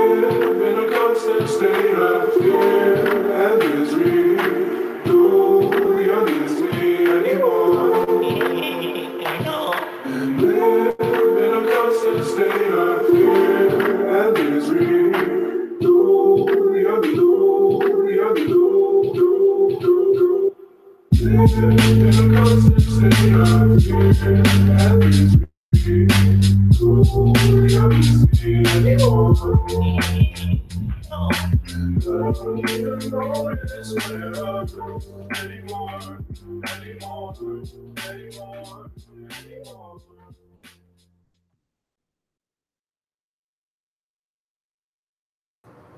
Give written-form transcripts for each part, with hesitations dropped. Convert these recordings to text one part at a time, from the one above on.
live in a constant state of fear and misery. Do you miss me anymore? And live in a constant state of fear and misery. Do you live in a constant state of fear and misery.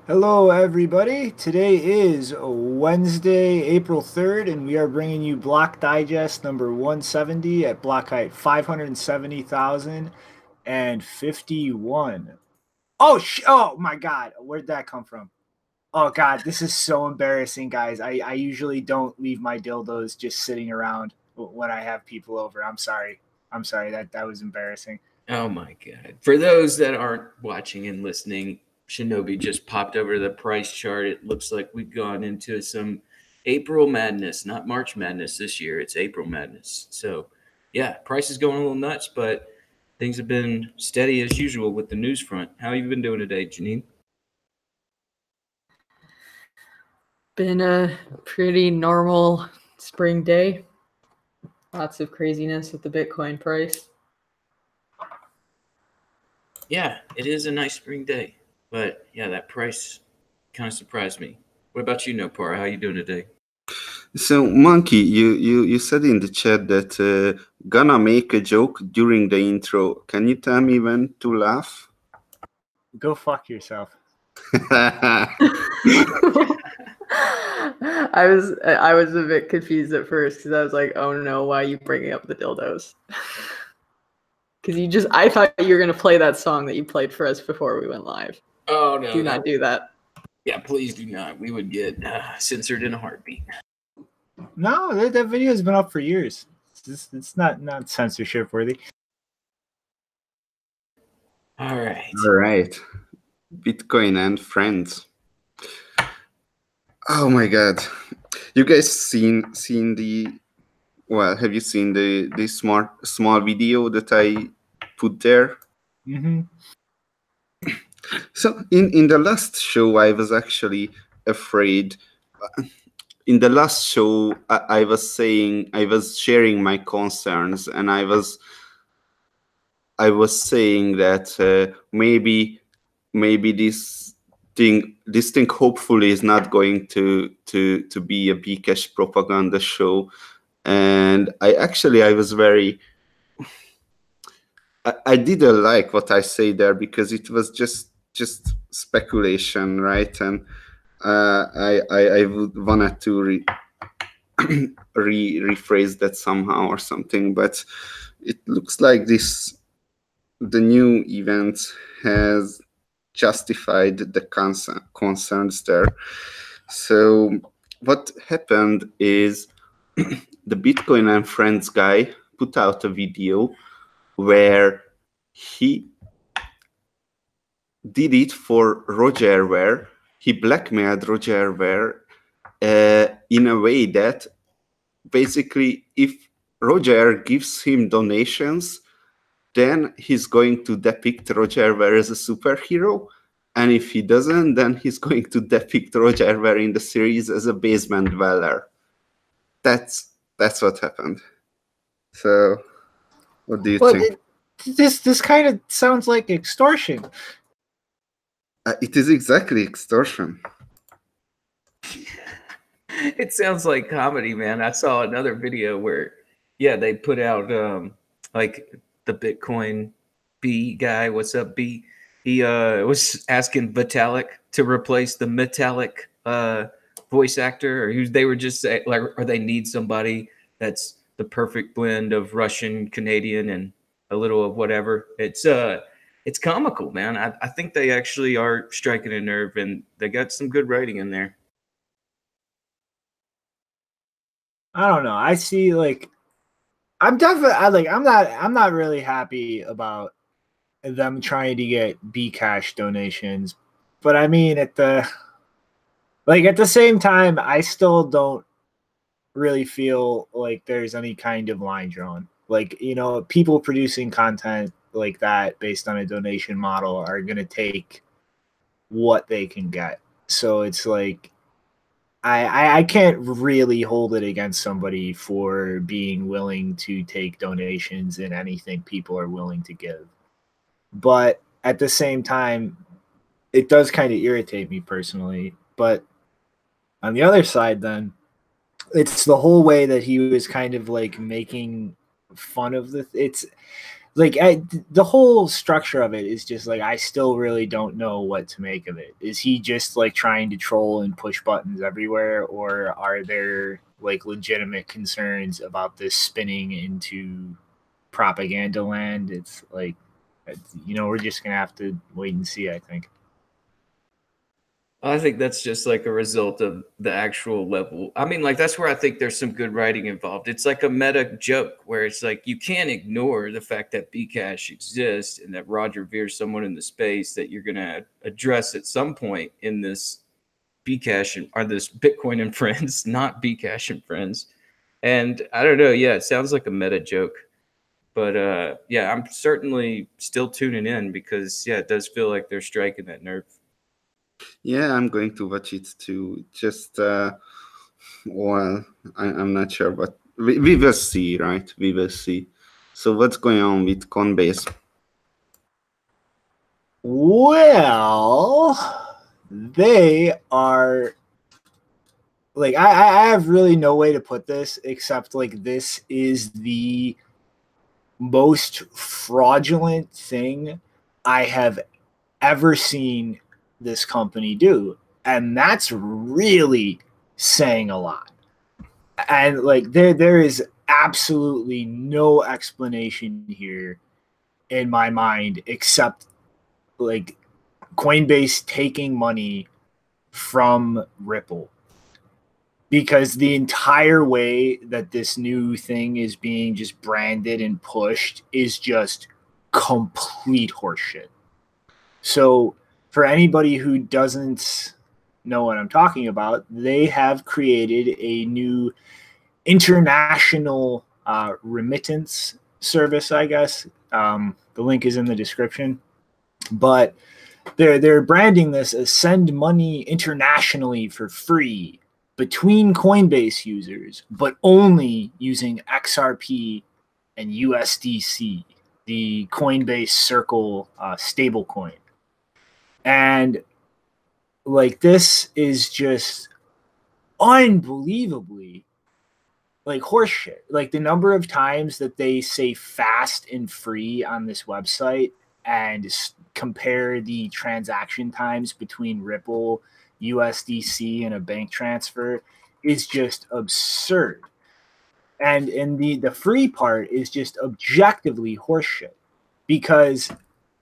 Hello everybody, today is Wednesday, April 3rd, and we are bringing you Block Digest number 170 at block height 570,051. Oh my god, where'd that come from? Oh god, this is so embarrassing, guys. I usually don't leave my dildos just sitting around when I have people over. I'm sorry, that was embarrassing. Oh my god. For those that aren't watching and listening, Shinobi just popped over the price chart. It looks like we've gone into some April madness, not March madness this year. It's April madness. So, yeah, price is going a little nuts, but things have been steady as usual with the news front. How have you been doing today, Janine? Been a pretty normal spring day. Lots of craziness with the Bitcoin price. Yeah, it is a nice spring day. But yeah, that price kind of surprised me. What about you, Nopar? How you doing today? So, Monkey, you said in the chat that gonna make a joke during the intro. Can you tell me when to laugh? Go fuck yourself. I was a bit confused at first because I was like, oh no, why are you bringing up the dildos? Because I thought you were going to play that song that you played for us before we went live. Oh, no. Do not do that. Yeah, please do not. We would get censored in a heartbeat. No, that video has been up for years. It's not censorship worthy. All right. All right. Bitcoin and friends. Oh my god. You guys seen the have you seen the small video that I put there? Mm-hmm. So in the last show, I was actually afraid. In the last show, I was sharing my concerns, and I was saying that maybe this thing hopefully is not going to be a BCash propaganda show. And I was very, I didn't like what I say there because it was just speculation, right? And I would wanted to rephrase that somehow or something, but it looks like the new event has justified the concerns there. So what happened is the Bitcoin and Friends guy put out a video where he did it for Roger Ver. He blackmailed Roger Ver in a way that basically if Roger gives him donations, then he's going to depict Roger Ver as a superhero. And if he doesn't, then he's going to depict Roger Ver in the series as a basement dweller. That's what happened. So, what do you think? This kind of sounds like extortion. It is exactly extortion. It sounds like comedy, man. I saw another video where, yeah, they put out like the Bitcoin B guy. What's up, B? He was asking Vitalik to replace the Metallic voice actor, or they were just saying, like, or they need somebody that's the perfect blend of Russian, Canadian, and a little of whatever. It's comical, man. I think they actually are striking a nerve, and they got some good writing in there. I don't know. I see, like, I'm definitely I'm not really happy about them trying to get BCash donations But I mean, at the same time, I still don't really feel like there's any kind of line drawn. Like, you know, people producing content like that based on a donation model are going to take what they can get. So it's like, I can't really hold it against somebody for being willing to take donations in anything people are willing to give. But at the same time, it does kind of irritate me personally. But on the other side, then, it's the whole way that he was kind of like making fun of it's like the whole structure of it is just like, I still really don't know what to make of it. Is he just like trying to troll and push buttons everywhere, or are there like legitimate concerns about this spinning into propaganda land? It's like, you know, we're just gonna have to wait and see, I think. I think that's just like a result of the actual level. I mean, like, that's where I think there's some good writing involved. It's like a meta joke where it's like, you can't ignore the fact that BCash exists and that Roger Vere's someone in the space that you're going to address at some point in this BCash or this Bitcoin and Friends, not BCash and Friends. And I don't know. Yeah, it sounds like a meta joke. But yeah, I'm certainly still tuning in because, yeah, it does feel like they're striking that nerve. Yeah, I'm going to watch it too. Just, well, I'm not sure, but we will see, right? We will see. So what's going on with Conbase? Well, they are like, I have really no way to put this except like, this is the most fraudulent thing I have ever seen this company do, and that's really saying a lot. And like, there is absolutely no explanation here in my mind except like Coinbase taking money from Ripple, because the entire way that this new thing is being just branded and pushed is just complete horseshit. So for anybody who doesn't know what I'm talking about, they have created a new international remittance service, I guess. The link is in the description. But they're branding this as send money internationally for free between Coinbase users, but only using XRP and USDC, the Coinbase Circle stablecoin. And like, this is just unbelievably like horseshit. Like, the number of times that they say fast and free on this website and compare the transaction times between Ripple, USDC, and a bank transfer is just absurd. And the free part is just objectively horseshit, because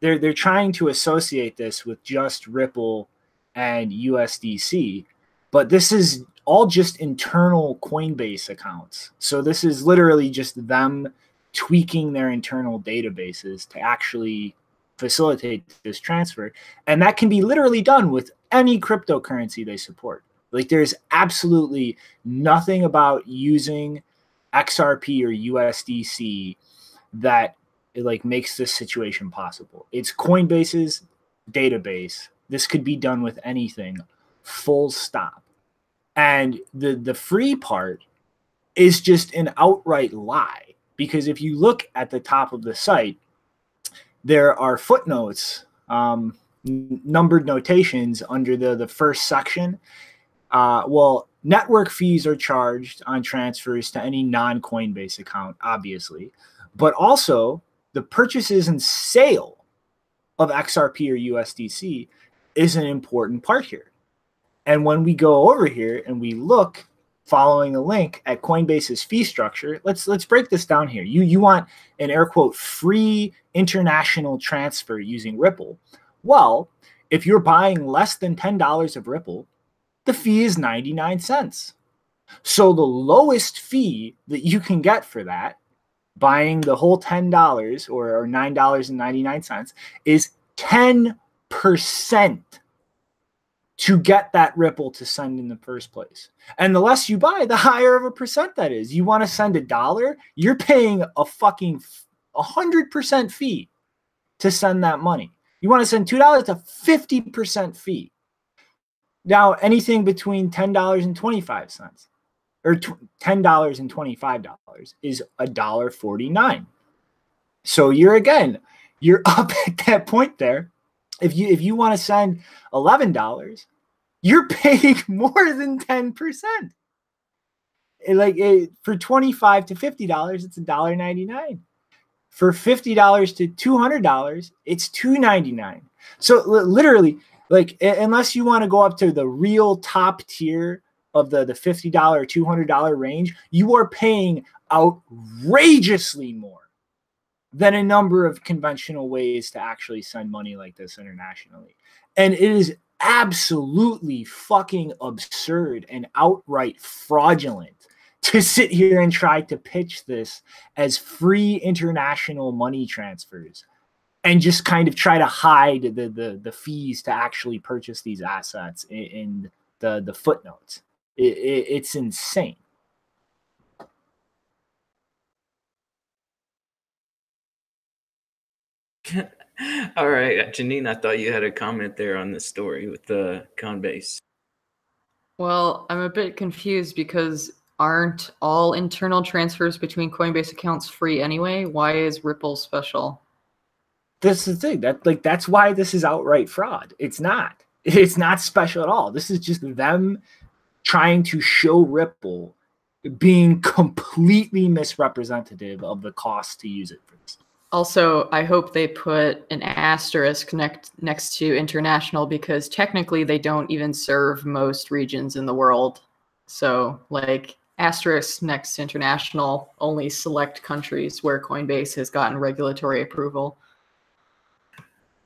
they're trying to associate this with just Ripple and USDC, but this is all just internal Coinbase accounts. So this is literally just them tweaking their internal databases to actually facilitate this transfer, and that can be literally done with any cryptocurrency they support. Like, there's absolutely nothing about using XRP or USDC that it like makes this situation possible. It's Coinbase's database. This could be done with anything, full stop. And the free part is just an outright lie, because if you look at the top of the site, there are footnotes, numbered notations under the first section. Well, network fees are charged on transfers to any non-Coinbase account, obviously, but also the purchases and sale of XRP or USDC is an important part here. And when we go over here and we look, following a link at Coinbase's fee structure, let's break this down here. You want an air quote free international transfer using Ripple. Well, if you're buying less than $10 of Ripple, the fee is 99 cents. So the lowest fee that you can get for that, buying the whole $10 or $9.99, is 10%. to get that Ripple to send in the first place. And the less you buy, the higher of a percent that is. You want to send $1, you're paying a fucking 100% fee to send that money. You want to send $2, it's a 50% fee. Now, anything between $10 and 25 cents or $10 and $25 is $1.49. So you're up at that point there. If you want to send $11, you're paying more than 10%. For $25 to $50, it's $1.99. For $50 to $200, it's $2.99. So literally, like, unless you want to go up to the real top tier of the $50 or $200 range, you are paying outrageously more than a number of conventional ways to actually send money like this internationally. And it is absolutely fucking absurd and outright fraudulent to sit here and try to pitch this as free international money transfers and just kind of try to hide the fees to actually purchase these assets in the footnotes. It's insane. All right, Janine, I thought you had a comment there on the story with the Conbase. Well, I'm a bit confused because aren't all internal transfers between Coinbase accounts free anyway? Why is Ripple special? This is the thing. That's why this is outright fraud. It's not. It's not special at all. This is just them trying to show Ripple being completely misrepresentative of the cost to use it for this. Also, I hope they put an asterisk next to international, because technically they don't even serve most regions in the world. So, like, asterisk next to international, only select countries where Coinbase has gotten regulatory approval.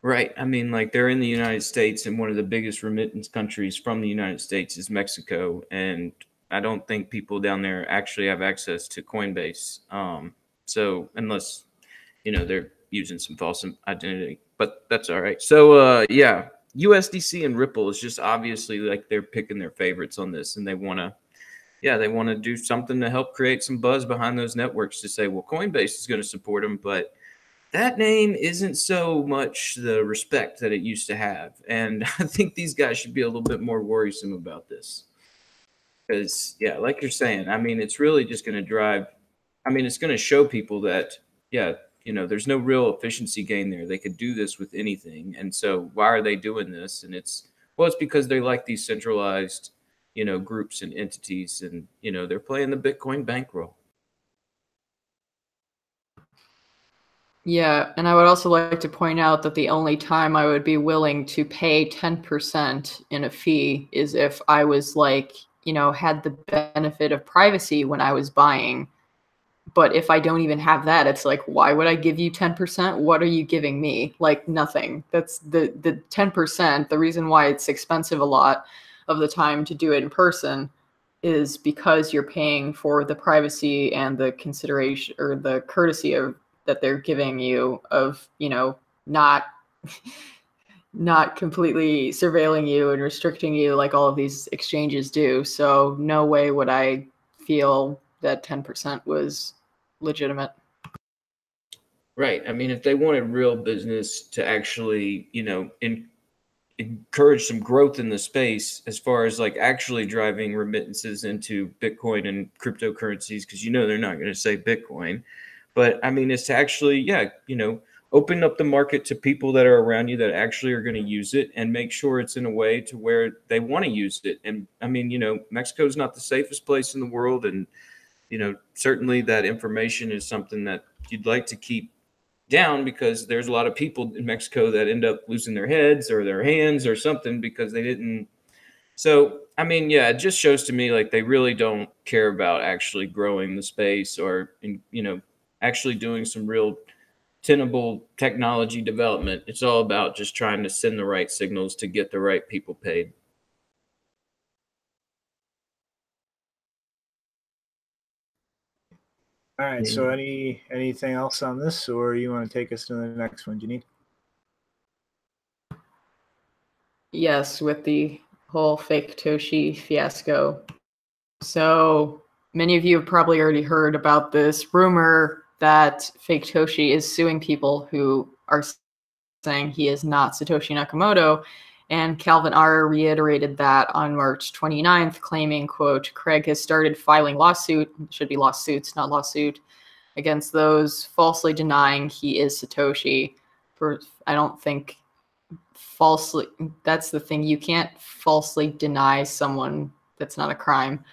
Right. I mean, like, they're in the United States, and one of the biggest remittance countries from the United States is Mexico. And I don't think people down there actually have access to Coinbase. So unless, they're using some false identity, but that's all right. So, yeah, USDC and Ripple is just obviously like they're picking their favorites on this, and they want to do something to help create some buzz behind those networks to say, well, Coinbase is going to support them, but that name isn't so much the respect that it used to have. And I think these guys should be a little bit more worrisome about this. Because, yeah, like you're saying, I mean, it's really just going to it's going to show people that, there's no real efficiency gain there. They could do this with anything. And so why are they doing this? And it's because they like these centralized, groups and entities, and, they're playing the Bitcoin bankroll. Yeah, and I would also like to point out that the only time I would be willing to pay 10% in a fee is if I was had the benefit of privacy when I was buying. But if I don't even have that, it's like, why would I give you 10%? What are you giving me? Like, nothing. That's the 10%. The reason why it's expensive a lot of the time to do it in person is because you're paying for the privacy and the consideration or the courtesy of that they're giving you of, not completely surveilling you and restricting you like all of these exchanges do. So no way would I feel that 10% was legitimate. Right. I mean, if they wanted real business to actually, encourage some growth in the space as far as like actually driving remittances into Bitcoin and cryptocurrencies, because they're not going to say Bitcoin. But I mean, it's to actually, open up the market to people that are around you that actually are going to use it, and make sure it's in a way to where they want to use it. And I mean, Mexico's not the safest place in the world. And, certainly that information is something that you'd like to keep down, because there's a lot of people in Mexico that end up losing their heads or their hands or something because they didn't. So, I mean, yeah, it just shows to me like they really don't care about actually growing the space or, actually doing some real tenable technology development. It's all about just trying to send the right signals to get the right people paid. All right. So anything else on this, or you want to take us to the next one, Janine? Yes, with the whole Faketoshi fiasco. So many of you have probably already heard about this rumor that Faketoshi is suing people who are saying he is not Satoshi Nakamoto. And Calvin R. reiterated that on March 29th, claiming, quote, Craig has started filing should be lawsuits, not lawsuit, against those falsely denying he is Satoshi. I don't think falsely, that's the thing, you can't falsely deny someone. That's not a crime.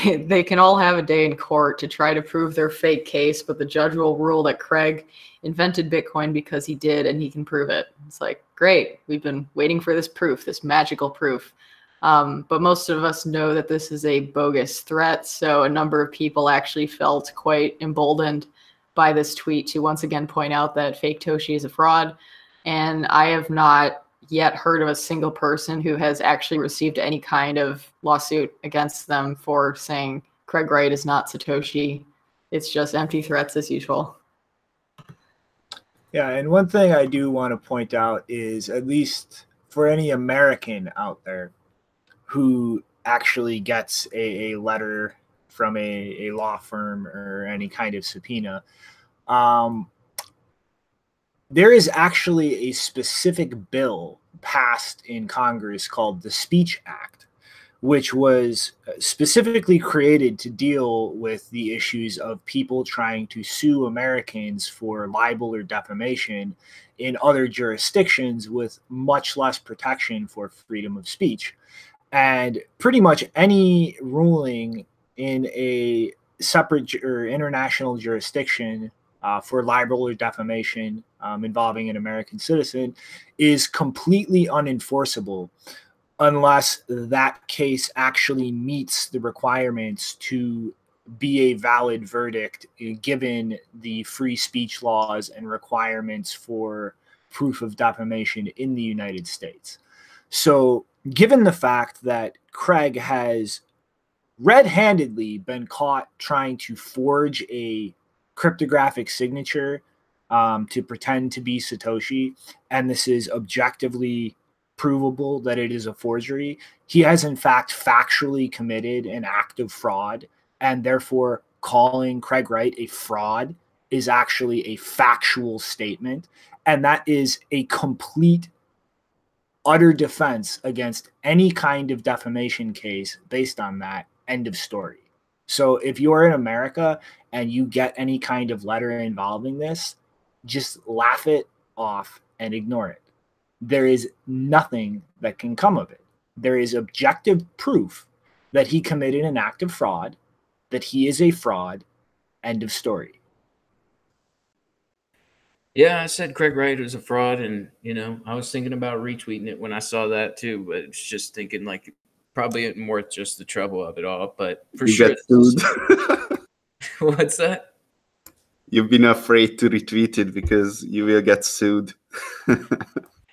They can all have a day in court to try to prove their fake case, but the judge will rule that Craig invented Bitcoin because he did and he can prove it. It's like, great, we've been waiting for this proof, this magical proof. But most of us know that this is a bogus threat, so a number of people actually felt quite emboldened by this tweet to once again point out that Faketoshi is a fraud. And I have not yet heard of a single person who has actually received any kind of lawsuit against them for saying Craig Wright is not Satoshi. It's just empty threats as usual. Yeah, and one thing I do want to point out is, at least for any American out there who actually gets a letter from a law firm or any kind of subpoena, there is actually a specific bill passed in Congress called the Speech Act, which was specifically created to deal with the issues of people trying to sue Americans for libel or defamation in other jurisdictions with much less protection for freedom of speech. And pretty much any ruling in a separate or international jurisdiction for libel or defamation involving an American citizen is completely unenforceable unless that case actually meets the requirements to be a valid verdict, given the free speech laws and requirements for proof of defamation in the United States. So, given the fact that Craig has red-handedly been caught trying to forge a cryptographic signature to pretend to be Satoshi, and this is objectively provable that it is a forgery, he has in fact factually committed an act of fraud, and therefore calling Craig Wright a fraud is actually a factual statement, and that is a complete utter defense against any kind of defamation case based on that. End of story. So if you're in America and you get any kind of letter involving this, just laugh it off and ignore it. There is nothing that can come of it. There is objective proof that he committed an act of fraud, that he is a fraud. End of story. Yeah, I said Craig Wright was a fraud, and I was thinking about retweeting it when I saw that too, but it's just thinking like probably isn't worth just the trouble of it all. But for You sure, get sued. What's that? You've been afraid to retweet it because you will get sued.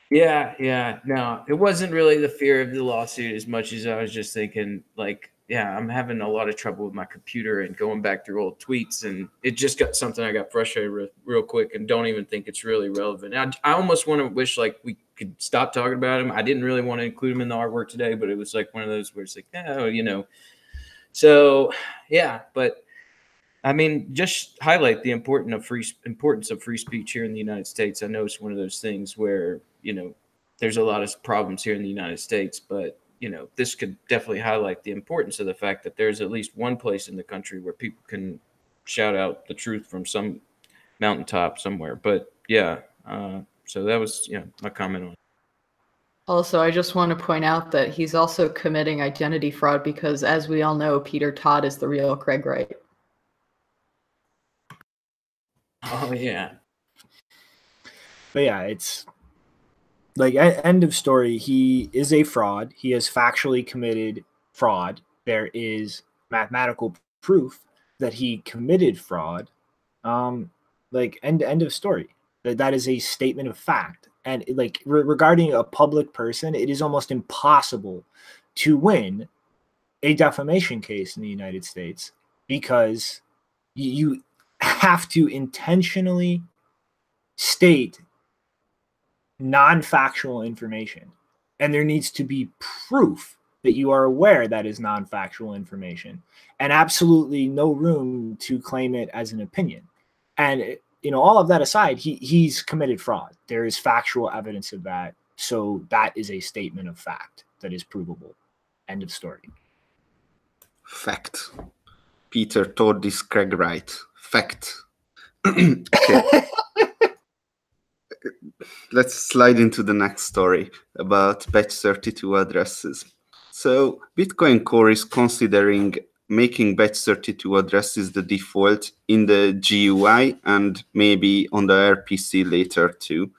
Yeah. No, it wasn't really the fear of the lawsuit as much as I was just thinking, like, yeah, I'm having a lot of trouble with my computer and going back through old tweets, and it just got something I got frustrated with real quick and don't even think it's really relevant. I almost want to wish like we could stop talking about him. I didn't really want to include him in the artwork today, but it was like one of those where it's like, oh, So, yeah, but I mean, just highlight the importance of free speech here in the United States. I know it's one of those things where, there's a lot of problems here in the United States, but, this could definitely highlight the importance of the fact that there's at least one place in the country where people can shout out the truth from some mountaintop somewhere. But yeah, so that was, my comment on it. Also, I just want to point out that he's also committing identity fraud because, as we all know, Peter Todd is the real Craig Wright. Oh, yeah. But yeah, it's like end of story. He is a fraud. He has factually committed fraud. There is mathematical proof that he committed fraud. Like end of story. That is a statement of fact. And like regarding a public person, it is almost impossible to win a defamation case in the United States because you have to intentionally state non-factual information. And there needs to be proof that you are aware that is non-factual information, and absolutely no room to claim it as an opinion. And all of that aside, he's committed fraud. There is factual evidence of that. So that is a statement of fact that is provable. End of story. Fact. Peter told this Craig right. Fact. Okay. Let's slide into the next story about batch 32 addresses. So Bitcoin Core is considering making batch 32 addresses the default in the GUI and maybe on the RPC later too.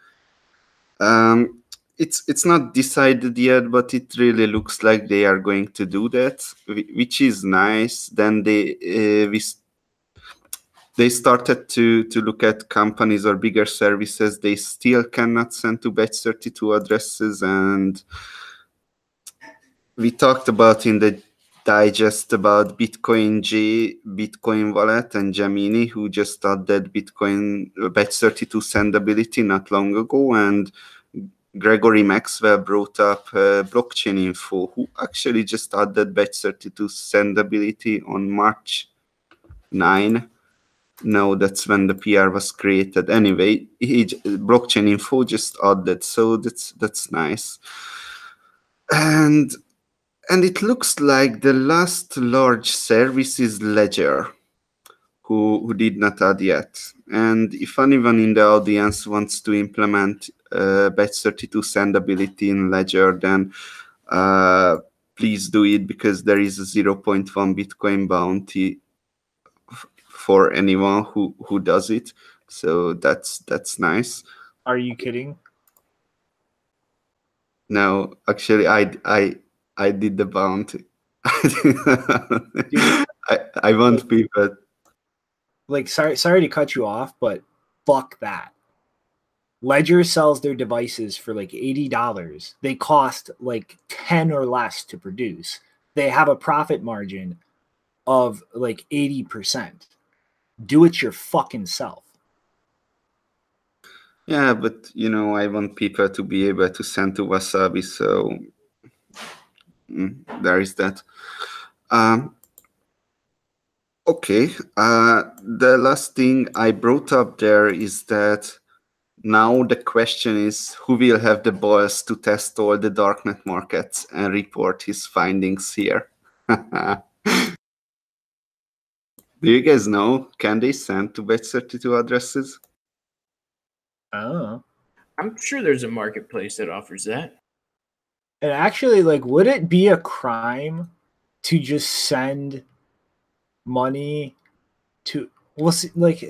It's not decided yet, but it really looks like they are going to do that, which is nice. Then they started to look at companies or bigger services they still cannot send to batch 32 addresses. And we talked about in the digest about Bitcoin G, Bitcoin Wallet, and Gemini, who just added Bitcoin batch 32 sendability not long ago. And Gregory Maxwell brought up Blockchain Info, who actually just added batch 32 sendability on March 9. No, that's when the PR was created. Anyway, Blockchain Info just added, so that's nice. And it looks like the last large service is Ledger, who did not add yet. And if anyone in the audience wants to implement batch 32 sendability in Ledger, then please do it, because there is a 0.1 Bitcoin bounty for anyone who does it. So that's nice. Are you kidding? No, actually, I did the bounty. I want people. Like, sorry to cut you off, but fuck that. Ledger sells their devices for like $80. They cost like 10 or less to produce. They have a profit margin of like 80%. Do it your fucking self. Yeah, but I want people to be able to send to Wasabi, so there is that. Okay, the last thing I brought up there is that now the question is, who will have the balls to test all the darknet markets and report his findings here? Do you guys know? Can they send to batch 32 addresses? Oh. I'm sure there's a marketplace that offers that. And actually, like, would it be a crime to just send money to, we'll see, like,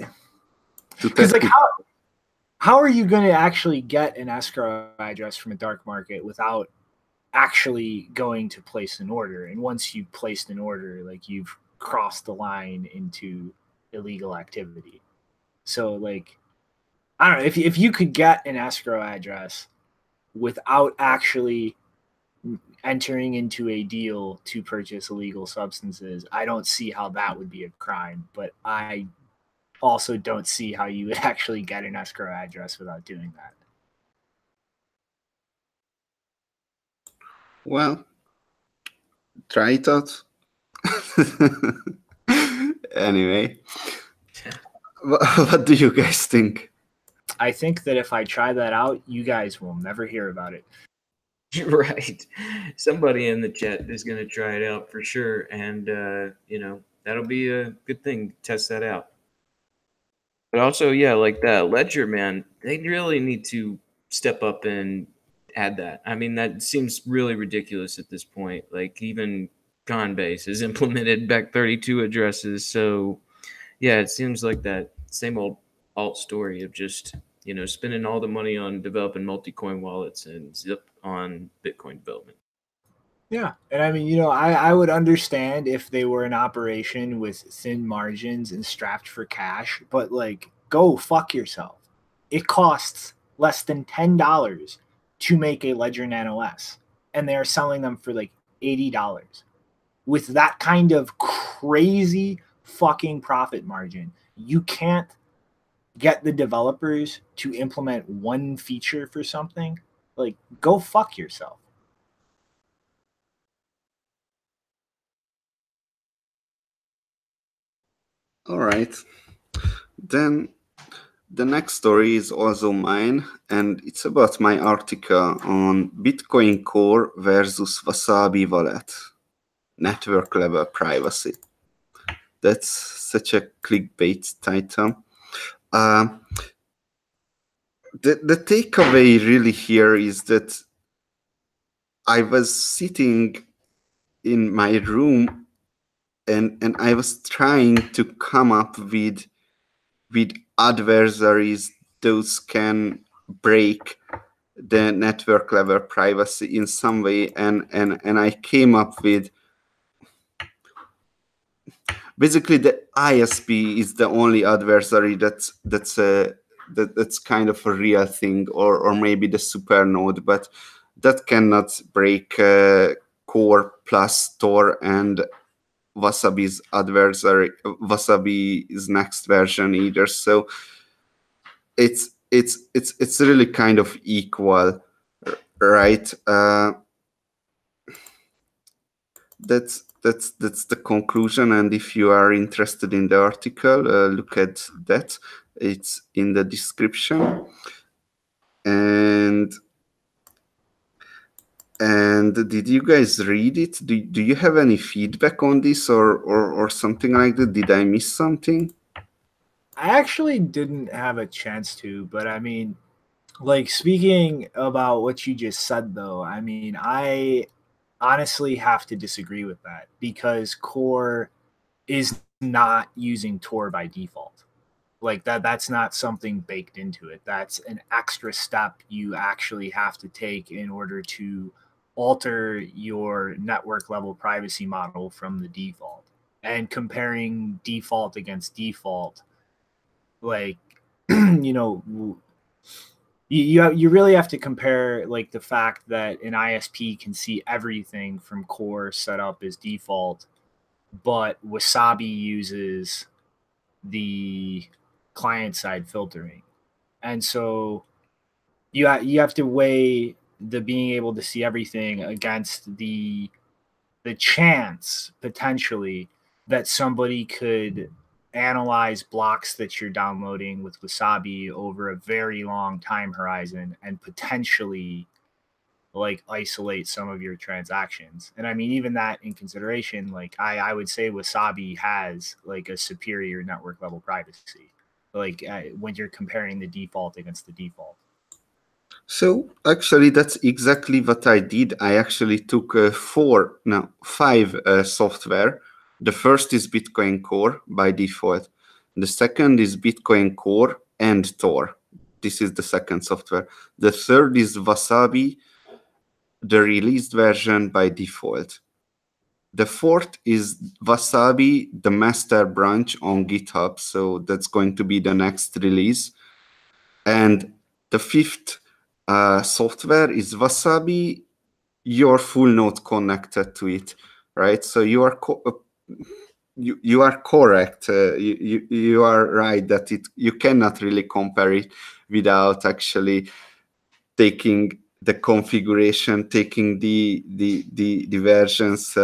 because like how are you going to actually get an escrow address from a dark market without actually going to place an order? And once you've placed an order, like, you've crossed the line into illegal activity. So, like, I don't know, if you could get an escrow address without actually entering into a deal to purchase illegal substances, I don't see how that would be a crime. But I also don't see how you would actually get an escrow address without doing that. Well, try it out. Anyway, what do you guys think? I think that if I try that out, you guys will never hear about it. You're right. Somebody in the chat is going to try it out for sure. And, that'll be a good thing. Test that out. But also, yeah, like that Ledger, man, they really need to step up and add that. I mean, that seems really ridiculous at this point. Like, even Conbase has implemented back 32 addresses. So, yeah, it seems like that same old alt story of just, spending all the money on developing multi-coin wallets and zip on Bitcoin development. Yeah. And I mean, I would understand if they were an operation with thin margins and strapped for cash, but like, go fuck yourself. It costs less than $10 to make a Ledger Nano S, and they are selling them for like $80. With that kind of crazy fucking profit margin, you can't get the developers to implement one feature for something. Like, go fuck yourself. All right. Then the next story is also mine, and it's about my article on Bitcoin Core versus Wasabi wallet, network level privacy. That's such a clickbait title. The takeaway really here is that I was sitting in my room and I was trying to come up with adversaries those can break the network level privacy in some way, and I came up with basically the ISP is the only adversary that's kind of a real thing, or maybe the supernode, but that cannot break Core plus Tor and Wasabi's next version either. So it's really kind of equal, right? That's the conclusion, and if you are interested in the article, look at that. It's in the description. And did you guys read it? Do you have any feedback on this or something like that? Did I miss something? I actually didn't have a chance to, but I mean, like, speaking about what you just said, though, I mean, I honestly have to disagree with that, because Core is not using Tor by default. Like, that's not something baked into it. That's an extra step you actually have to take in order to alter your network level privacy model from the default. And comparing default against default, like, you know, you really have to compare, like, the fact that an ISP can see everything from Core set up as default, but Wasabi uses the client side filtering. And so you have to weigh the being able to see everything against the chance potentially that somebody could analyze blocks that you're downloading with Wasabi over a very long time horizon and potentially, like, isolate some of your transactions. And I mean, even that in consideration, like, I would say Wasabi has, like, a superior network level privacy, like, when you're comparing the default against the default. So actually, that's exactly what I did. I actually took 5 software. The first is Bitcoin Core by default. The second is Bitcoin Core and Tor. This is the second software. The third is Wasabi, the released version by default. The fourth is Wasabi, the master branch on GitHub. So that's going to be the next release. And the fifth software is Wasabi, your full node connected to it, right? So you are you are correct. You are right that you cannot really compare it without actually taking the configuration, taking the versions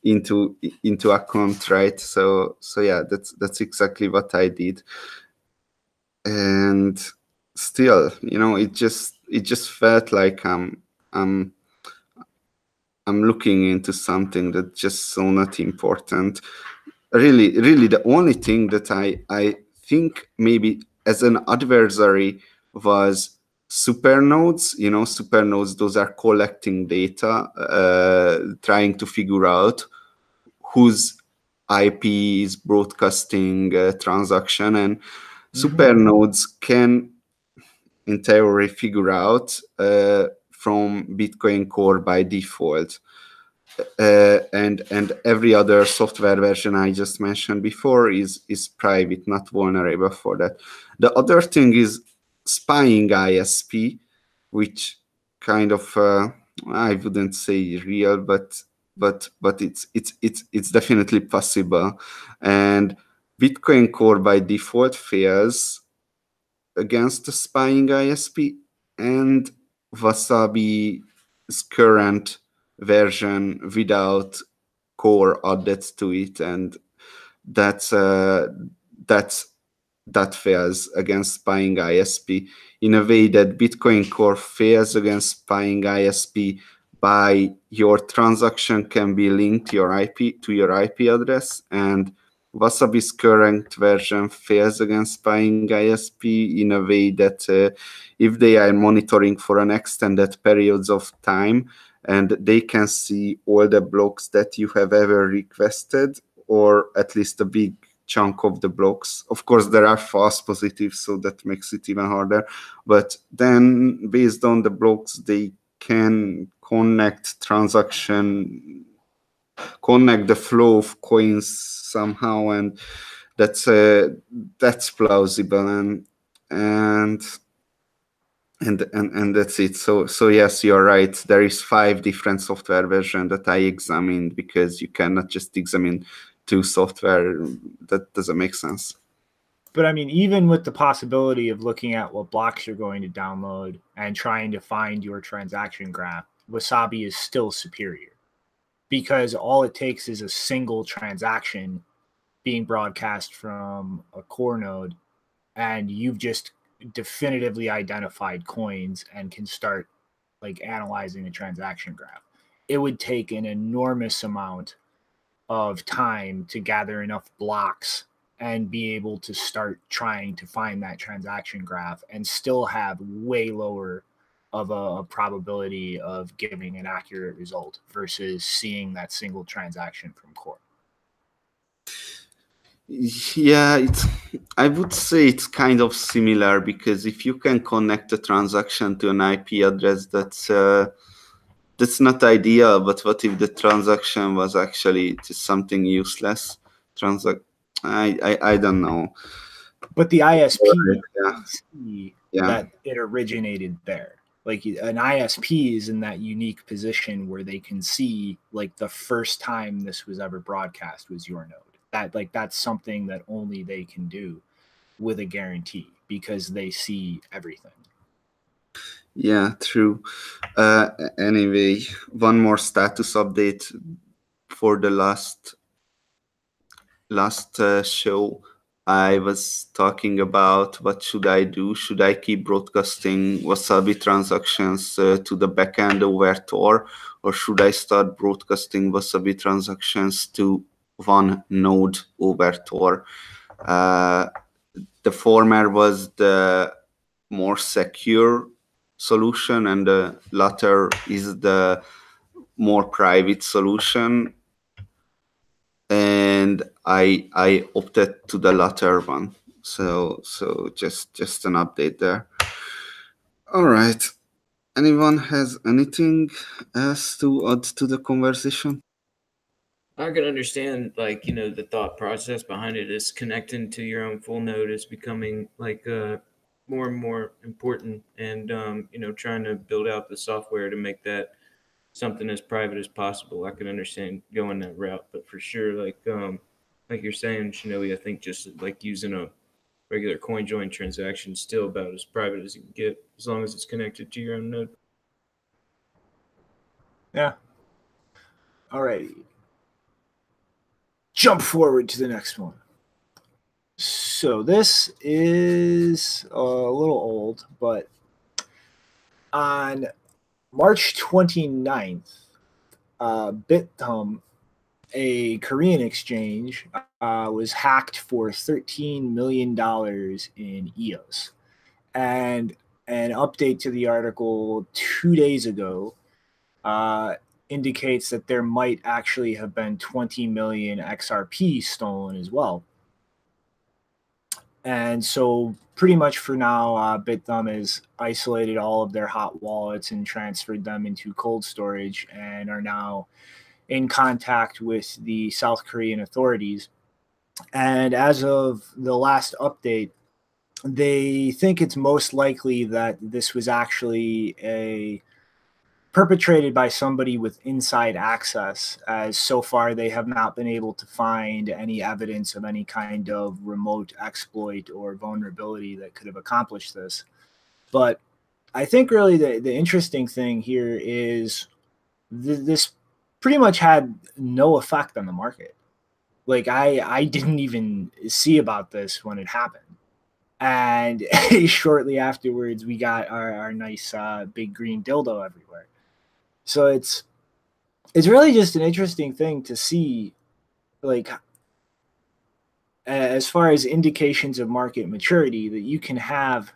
into account, right? So yeah, that's exactly what I did. And still, you know, it just felt like I'm looking into something that's just so not important. Really, the only thing that I think maybe as an adversary was supernodes. You know, supernodes, those are collecting data, trying to figure out whose IP is broadcasting a transaction, and supernodes can, in theory, figure out from Bitcoin Core by default. And every other software version I just mentioned before is private, not vulnerable for that. The other thing is spying ISP, which kind of I wouldn't say real, but it's definitely possible. And Bitcoin Core by default fails against the spying ISP, and Wasabi's current version without Core added to it and that's that fails against buying ISP in a way that Bitcoin Core fails against buying ISP by your transaction can be linked to your IP address, and Wasabi's current version fails against buying ISP in a way that if they are monitoring for an extended periods of time and they can see all the blocks that you have ever requested, or at least a big chunk of the blocks. Of course, there are false positives, so that makes it even harder. But then, based on the blocks, they can connect the flow of coins somehow, and that's plausible, and that's it. So yes, you're right. There is 5 different software versions that I examined, because you cannot just examine 2 software. That doesn't make sense. But I mean, even with the possibility of looking at what blocks you're going to download and trying to find your transaction graph, Wasabi is still superior, because all it takes is a single transaction being broadcast from a core node, and you've just definitively identified coins and can start like analyzing a transaction graph. It would take an enormous amount of time to gather enough blocks and be able to start trying to find that transaction graph and still have way lower of a probability of giving an accurate result versus seeing that single transaction from core. Yeah, I would say it's kind of similar, because if you can connect a transaction to an IP address, that's not ideal. But what if the transaction was actually just something useless? I don't know. But the ISP Yeah. see Yeah. that it originated there. Like an ISP is in that unique position where they can see like the first time this was ever broadcast was your node. That's something that only they can do with a guarantee, because they see everything. Yeah, true. Anyway, one more status update for the last show. I was talking about what should I do. Should I keep broadcasting Wasabi transactions to the backend over Tor, or should I start broadcasting Wasabi transactions to one node over Tor? The former was the more secure solution, and the latter is the more private solution, and I opted to the latter one. So just an update there. All right, anyone has anything else to add to the conversation? I can understand, like, the thought process behind it is connecting to your own full node is becoming like more and more important, and trying to build out the software to make that something as private as possible. I can understand going that route, but for sure, like you're saying, Shinobi, I think just like using a regular CoinJoin transaction is still about as private as you can get, as long as it's connected to your own node. Yeah. All right. Jump forward to the next one. So this is a little old, but on March 29th, Bithumb, a Korean exchange, was hacked for $13 million in EOS. And an update to the article 2 days ago indicates that there might actually have been 20 million XRP stolen as well. And so pretty much for now, Bithumb has isolated all of their hot wallets and transferred them into cold storage, and are now in contact with the South Korean authorities. And as of the last update, they think it's most likely that this was actually perpetrated by somebody with inside access, as so far they have not been able to find any evidence of any kind of remote exploit or vulnerability that could have accomplished this. But I think really the interesting thing here is this pretty much had no effect on the market. Like I didn't even see about this when it happened. And shortly afterwards, we got our nice big green dildo everywhere. So it's really just an interesting thing to see, like, as far as indications of market maturity, that you can have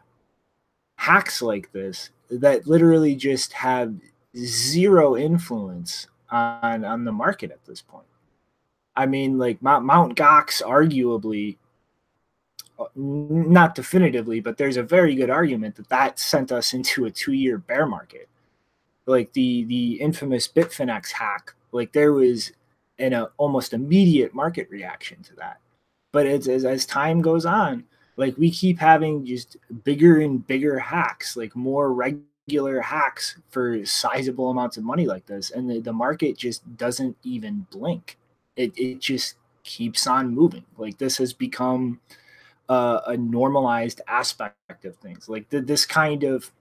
hacks like this that literally just have zero influence on the market at this point. I mean, like Mount Gox arguably, not definitively, but there's a very good argument that that sent us into a 2-year bear market. Like the infamous Bitfinex hack, like there was an almost immediate market reaction to that. But as time goes on, like we keep having just bigger and bigger hacks, like more regular hacks for sizable amounts of money like this, and the market just doesn't even blink. It just keeps on moving. Like this has become a normalized aspect of things. Like this kind of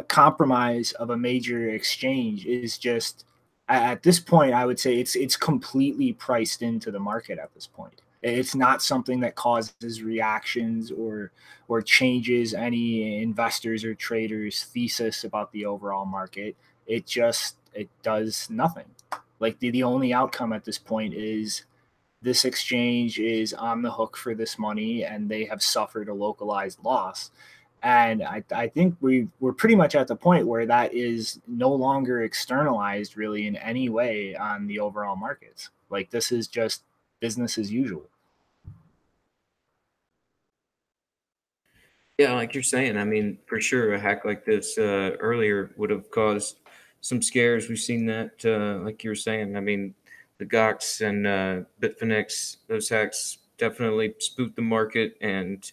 compromise of a major exchange is just, at this point, I would say it's completely priced into the market at this point. It's not something that causes reactions or changes any investors or traders' thesis about the overall market. It does nothing. Like the only outcome at this point is this exchange is on the hook for this money and they have suffered a localized loss. And I think we're pretty much at the point where that is no longer externalized really in any way on the overall markets. Like this is just business as usual. Yeah, like you're saying, I mean, for sure, a hack like this earlier would have caused some scares. We've seen that, like you were saying. I mean, the Gox and Bitfinex, those hacks definitely spooked the market. And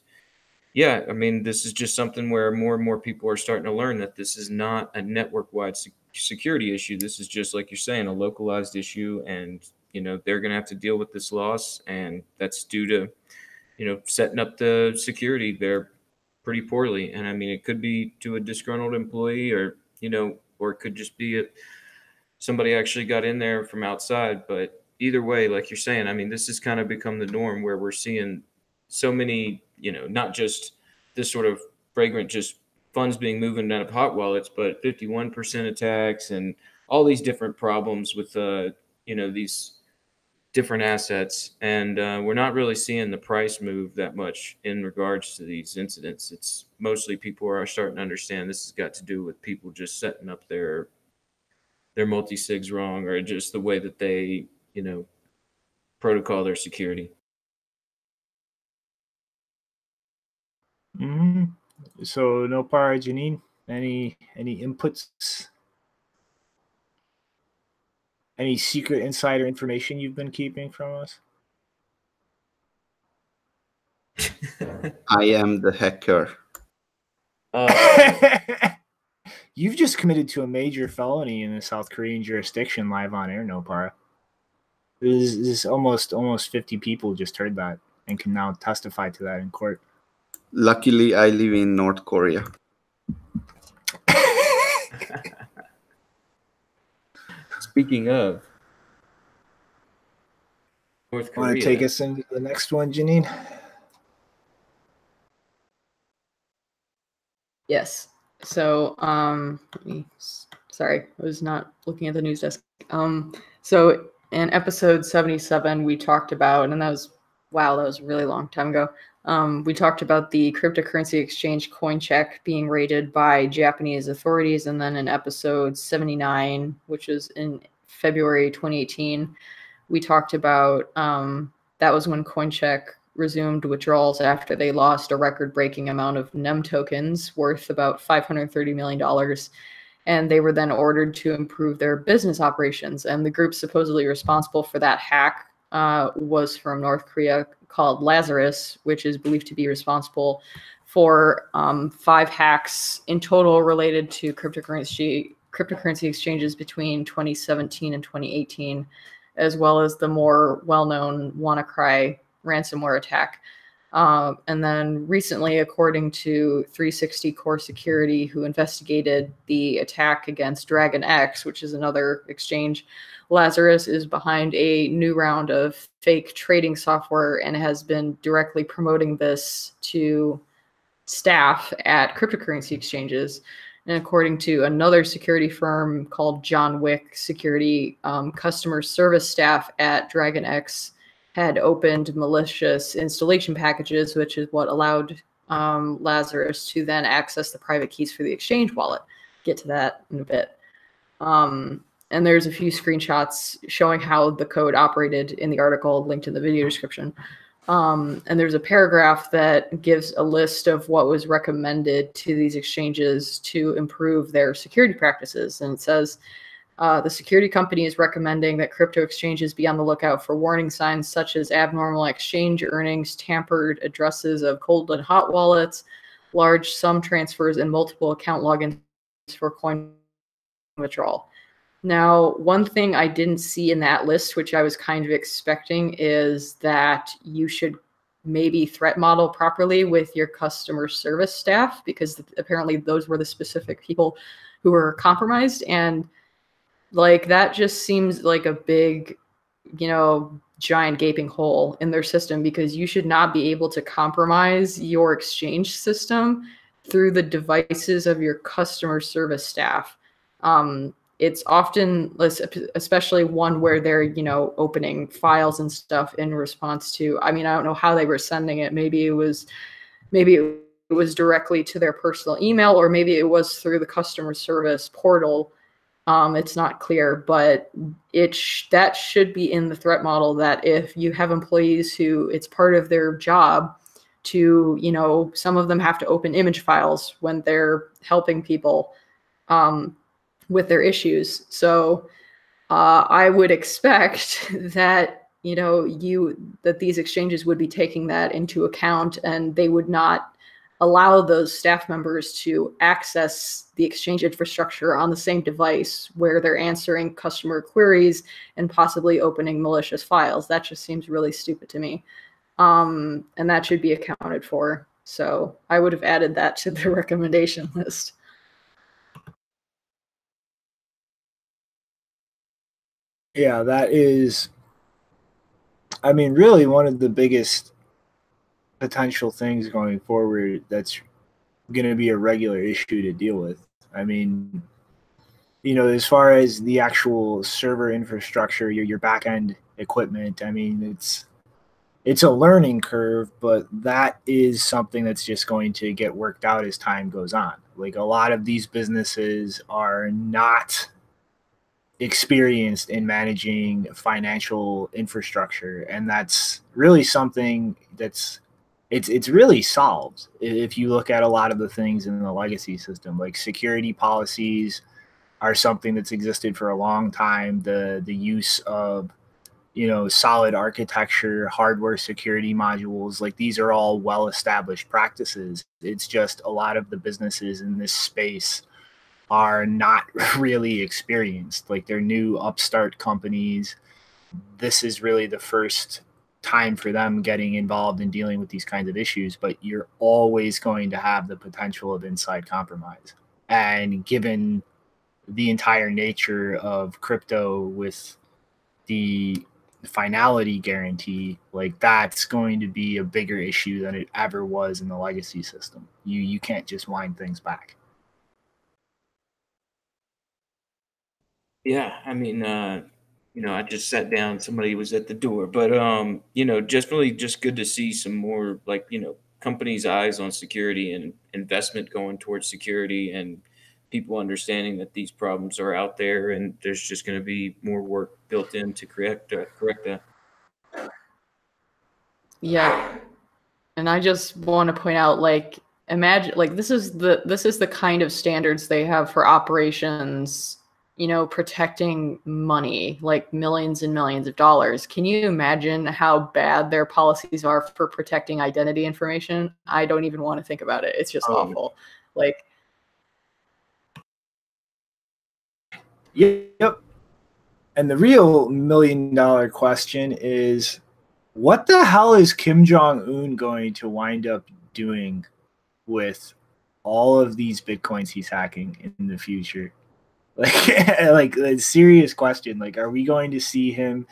yeah, I mean, this is just something where more and more people are starting to learn that this is not a network-wide security issue. This is just, like you're saying, a localized issue. And, you know, they're going to have to deal with this loss. And that's due to, you know, setting up the security there pretty poorly. And I mean, it could be to a disgruntled employee, or, you know, or it could just be somebody actually got in there from outside. But either way, like you're saying, I mean, this has kind of become the norm where we're seeing so many, you know, not just this sort of fragrant, just funds being moving out of hot wallets, but 51% attacks and all these different problems with, you know, these different assets. And we're not really seeing the price move that much in regards to these incidents. It's mostly people are starting to understand this has got to do with people just setting up their multi-sigs wrong, or just the way that they, you know, protocol their security. Mm-hmm. So no para, Janine, any inputs, any secret insider information you've been keeping from us? I am the hacker. You've just committed to a major felony in the South Korean jurisdiction live on air, no para. This is almost 50 people just heard that and can now testify to that in court. Luckily, I live in North Korea. Speaking of North Korea, Want to take us into the next one, Janine? Yes. So, sorry, I was not looking at the news desk. So in episode 77, we talked about, and that was a really long time ago. We talked about the cryptocurrency exchange CoinCheck being raided by Japanese authorities. And then in episode 79, which was in February 2018, we talked about that was when CoinCheck resumed withdrawals after they lost a record-breaking amount of NEM tokens worth about $530 million. And they were then ordered to improve their business operations. And the group supposedly responsible for that hack was from North Korea, called Lazarus, which is believed to be responsible for 5 hacks in total related to cryptocurrency exchanges between 2017 and 2018, as well as the more well-known WannaCry ransomware attack. And then recently, according to 360 Core Security, who investigated the attack against Dragon X, which is another exchange, Lazarus is behind a new round of fake trading software and has been directly promoting this to staff at cryptocurrency exchanges. And according to another security firm called John Wick Security, customer service staff at Dragon X had opened malicious installation packages, which is what allowed Lazarus to then access the private keys for the exchange wallet. Get to that in a bit. And there's a few screenshots showing how the code operated in the article linked in the video description. And there's a paragraph that gives a list of what was recommended to these exchanges to improve their security practices. And it says, the security company is recommending that crypto exchanges be on the lookout for warning signs such as abnormal exchange earnings, tampered addresses of cold and hot wallets, large sum transfers, and multiple account logins for coin withdrawal. Now, one thing I didn't see in that list, which I was kind of expecting, is that you should maybe threat model properly with your customer service staff, because apparently those were the specific people who were compromised. And like, that just seems like a big, giant gaping hole in their system, because you should not be able to compromise your exchange system through the devices of your customer service staff. It's often, especially one where they're, opening files and stuff in response to, I don't know how they were sending it. Maybe it was directly to their personal email, or maybe it was through the customer service portal. It's not clear, but that should be in the threat model, that if you have employees who it's part of their job to, some of them have to open image files when they're helping people with their issues. So I would expect that, that these exchanges would be taking that into account, and they would not allow those staff members to access the exchange infrastructure on the same device where they're answering customer queries and possibly opening malicious files. That just seems really stupid to me. And that should be accounted for. So I would have added that to the recommendation list. Yeah, that is, really one of the biggest potential things going forward that's going to be a regular issue to deal with. As far as the actual server infrastructure, your back-end equipment, it's a learning curve, but that is something that's just going to get worked out as time goes on. Like, a lot of these businesses are not experienced in managing financial infrastructure, and that's really something that's it's really solved if you look at a lot of the things in the legacy system. Like, security policies are something that's existed for a long time. The use of solid architecture, hardware security modules, like, these are all well established practices. It's just a lot of the businesses in this space are not really experienced. Like, they're new upstart companies. This is really the first time for them getting involved in dealing with these kinds of issues, but you're always going to have the potential of inside compromise. And given the entire nature of crypto with the finality guarantee, like, that's going to be a bigger issue than it ever was in the legacy system. You can't just wind things back. Yeah, I just sat down, somebody was at the door, but just really just good to see some more, like, companies' eyes on security and investment going towards security, and people understanding that these problems are out there, and there's just going to be more work built in to correct that. Yeah. And I just want to point out, like, imagine, like, this is the kind of standards they have for operations, protecting money, like millions and millions of dollars. Can you imagine how bad their policies are for protecting identity information? I don't even want to think about it. It's just awful. Like, yep. And the real $1 million question is, what the hell is Kim Jong-un going to wind up doing with all of these Bitcoins he's hacking in the future? Like a serious question. Like, are we going to see him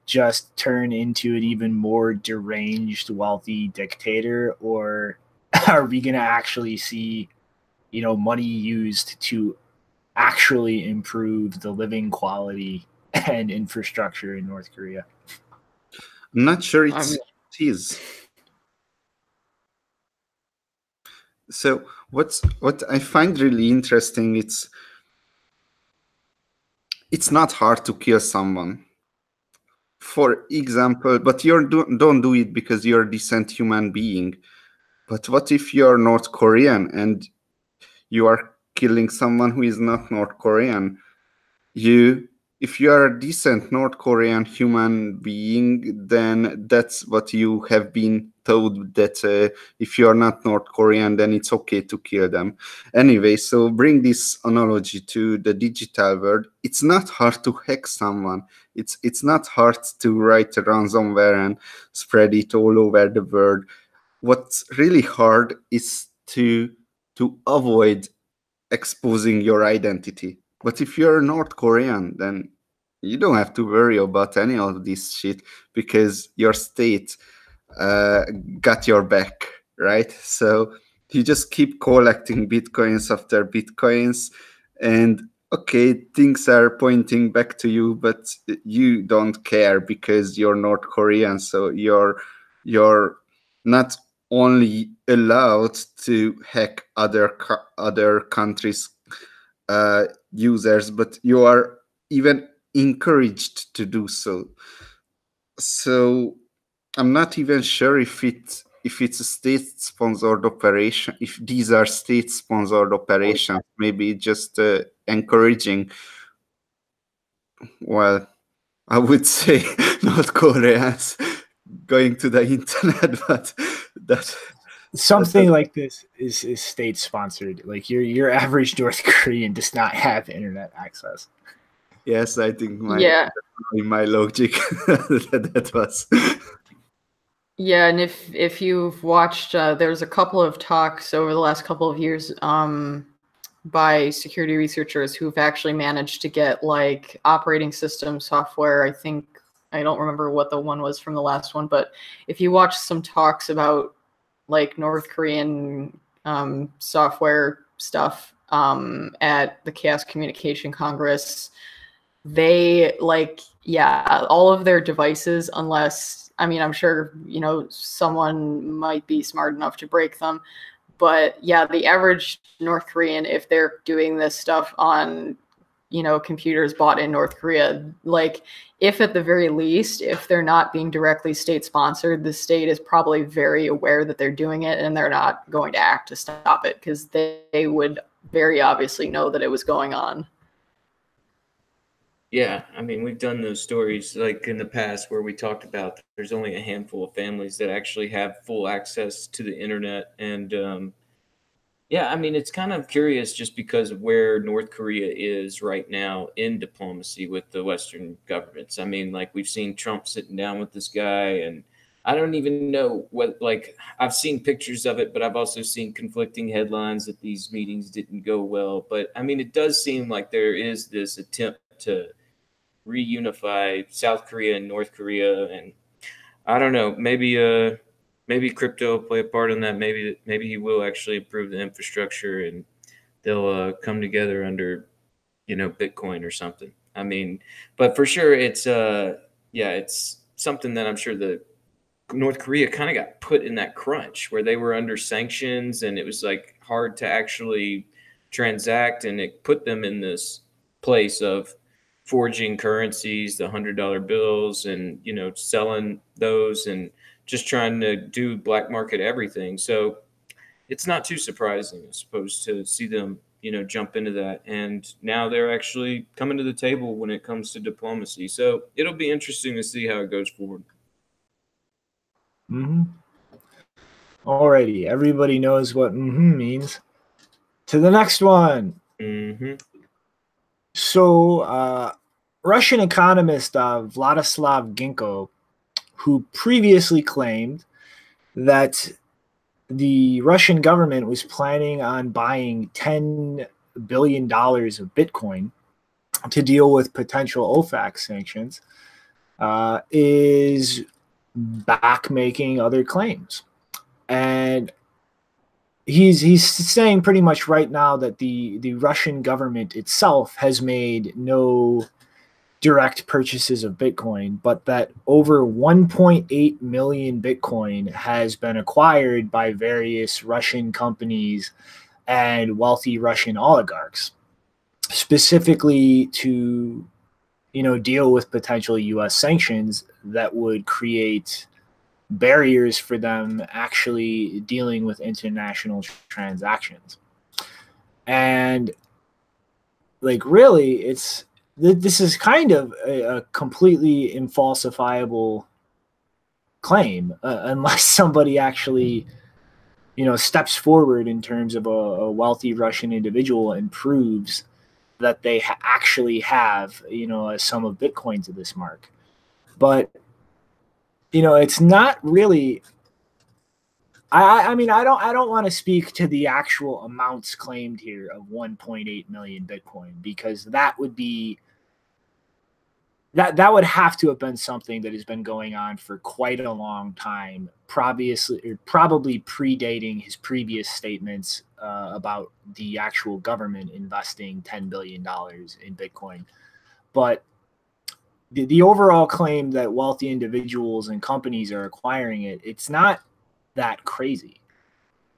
just turn into an even more deranged, wealthy dictator, or are we going to actually see, money used to actually improve the living quality and infrastructure in North Korea? I'm not sure it is. So what I find really interesting, it's not hard to kill someone. For example, but you don't do it because you're a decent human being. But what if you're North Korean and you are killing someone who is not North Korean? If you are a decent North Korean human being, then that's what you have been told, that if you are not North Korean, then it's okay to kill them. Anyway, so bring this analogy to the digital world. It's not hard to hack someone. It's not hard to write a ransomware and spread it all over the world. What's really hard is to avoid exposing your identity. But if you're North Korean, then you don't have to worry about any of this shit because your state got your back, right? So you just keep collecting Bitcoins after Bitcoins, and okay, things are pointing back to you, but you don't care because you're North Korean. So you're not only allowed to hack other countries' users, but you are even encouraged to do so. So I'm not even sure if it's a state-sponsored operation. If these are state-sponsored operations, maybe just encouraging. Well, I would say North Koreans going to the internet, but that. Something like this is state sponsored. Like your average North Korean does not have internet access. Yes, I think my logic that was. Yeah, and if you've watched, there's a couple of talks over the last couple of years by security researchers who've actually managed to get like operating system software. I don't remember what the one was from the last one, but if you watch some talks about like North Korean software stuff at the Chaos Communication Congress, they all of their devices, unless, I'm sure, someone might be smart enough to break them. But yeah, the average North Korean, if they're doing this stuff on, computers bought in North Korea, like if at the very least, if they're not being directly state sponsored, the state is probably very aware that they're doing it and they're not going to act to stop it because they would very obviously know that it was going on. Yeah, we've done those stories like in the past where we talked about there's only a handful of families that actually have full access to the internet. And it's kind of curious just because of where North Korea is right now in diplomacy with the Western governments. We've seen Trump sitting down with this guy, and I don't even know what, I've seen pictures of it, but I've also seen conflicting headlines that these meetings didn't go well. But it does seem like there is this attempt to reunify South Korea and North Korea, and I don't know, maybe crypto will play a part in that. Maybe he will actually improve the infrastructure and they'll come together under Bitcoin or something. But for sure it's something that I'm sure the North Korea kind of got put in that crunch where they were under sanctions and it was like hard to actually transact, and it put them in this place of forging currencies, the $100 bills, and selling those and just trying to do black market everything. So it's not too surprising, I suppose, to see them jump into that, and now they're actually coming to the table when it comes to diplomacy. So it'll be interesting to see how it goes forward. Alrighty, everybody knows what means. To the next one. So Russian economist Vladislav Ginko, who previously claimed that the Russian government was planning on buying $10 billion of Bitcoin to deal with potential OFAC sanctions, is back making other claims. And he's saying pretty much right now that the Russian government itself has made no direct purchases of Bitcoin, but that over 1.8 million Bitcoin has been acquired by various Russian companies and wealthy Russian oligarchs, specifically to, deal with potential U.S. sanctions that would create barriers for them actually dealing with international transactions. And really, this is kind of a completely infalsifiable claim, unless somebody actually, steps forward in terms of a wealthy Russian individual and proves that they actually have, a sum of Bitcoin to this mark. But, it's not really. I mean, I don't want to speak to the actual amounts claimed here of 1.8 million Bitcoin, because that would be that would have to have been something that has been going on for quite a long time, probably predating his previous statements about the actual government investing $10 billion in Bitcoin. But the overall claim that wealthy individuals and companies are acquiring it, it's not that crazy.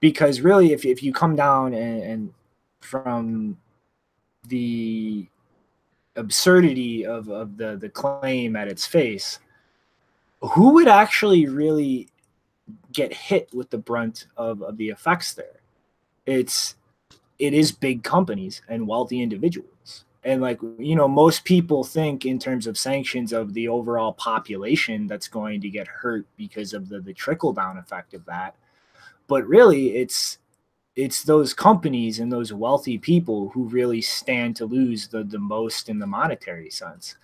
Because really, if you come down and from the absurdity of the claim at its face, who would actually really get hit with the brunt of the effects there? It is big companies and wealthy individuals. And most people think in terms of sanctions of the overall population that's going to get hurt because of the trickle down effect of that. But really, it's those companies and those wealthy people who really stand to lose the most in the monetary sense.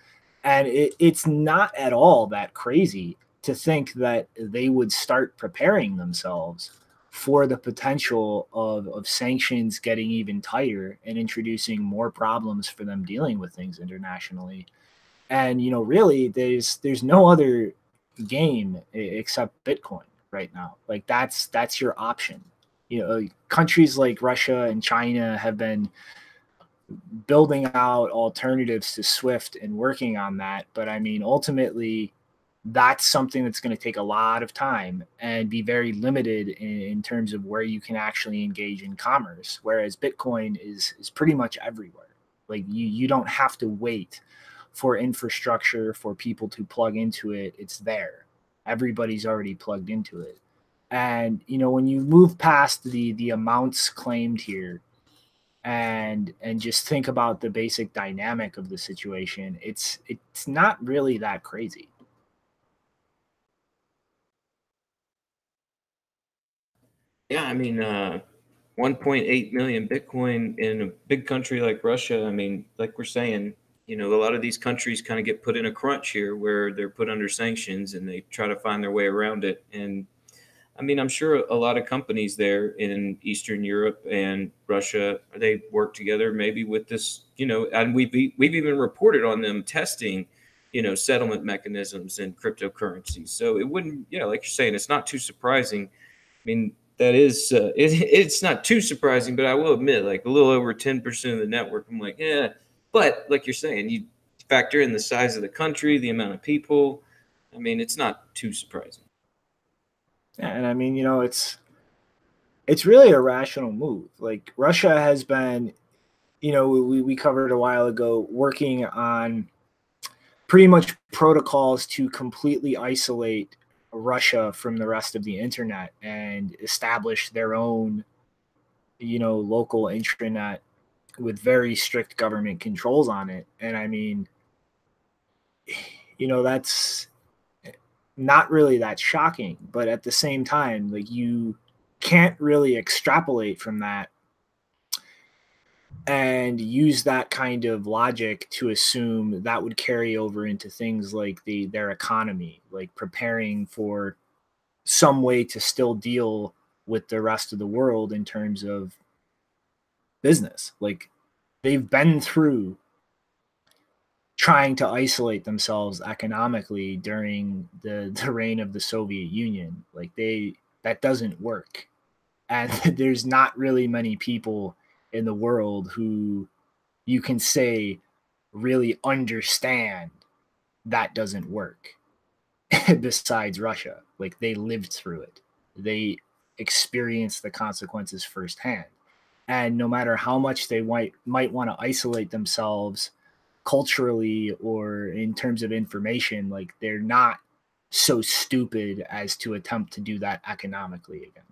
And it's not at all that crazy to think that they would start preparing themselves for the potential of sanctions getting even tighter and introducing more problems for them dealing with things internationally. And, really, there's no other game except Bitcoin right now. That's your option. Countries like Russia and China have been building out alternatives to SWIFT and working on that. But I mean, ultimately, that's something that's going to take a lot of time and be very limited in terms of where you can actually engage in commerce. Whereas Bitcoin is pretty much everywhere. You don't have to wait for infrastructure for people to plug into it. It's there. Everybody's already plugged into it. And, when you move past the amounts claimed here and just think about the basic dynamic of the situation, it's not really that crazy. Yeah, I mean, 1.8 million Bitcoin in a big country like Russia. I mean, like we're saying, a lot of these countries kind of get put in a crunch here where they're put under sanctions and they try to find their way around it. And I mean, I'm sure a lot of companies there in Eastern Europe and Russia, they work together maybe with this, and we've even reported on them testing, settlement mechanisms and cryptocurrencies. So it wouldn't, like you're saying, it's not too surprising. I mean, that is, it's not too surprising, but I will admit, like a little over 10% of the network, I'm like, yeah. But like you're saying, you factor in the size of the country, the amount of people. I mean, it's not too surprising. And I mean, it's really a rational move. Like Russia has been, we covered a while ago, working on pretty much protocols to completely isolate Russia from the rest of the internet and establish their own, local intranet with very strict government controls on it. And I mean, that's not really that shocking, but at the same time, you can't really extrapolate from that and use that kind of logic to assume that would carry over into things like their economy, like preparing for some way to still deal with the rest of the world in terms of business. Like they've been through trying to isolate themselves economically during the reign of the Soviet Union. Like that doesn't work. And there's not really many people in the world who you can say really understand that doesn't work besides Russia. Like they lived through it. They experienced the consequences firsthand. And no matter how much they might want to isolate themselves culturally or in terms of information, like they're not so stupid as to attempt to do that economically again.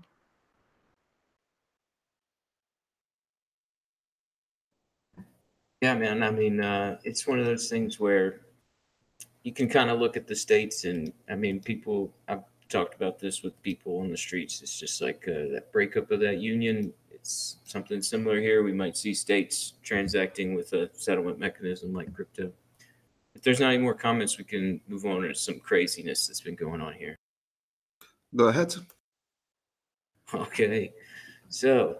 Yeah, man. I mean, it's one of those things where you can kind of look at the states, and I mean, people. I've talked about this with people on the streets. It's just like that breakup of that union. It's something similar here. We might see states transacting with a settlement mechanism like crypto. If there's not any more comments, we can move on to some craziness that's been going on here. Go ahead. Okay, so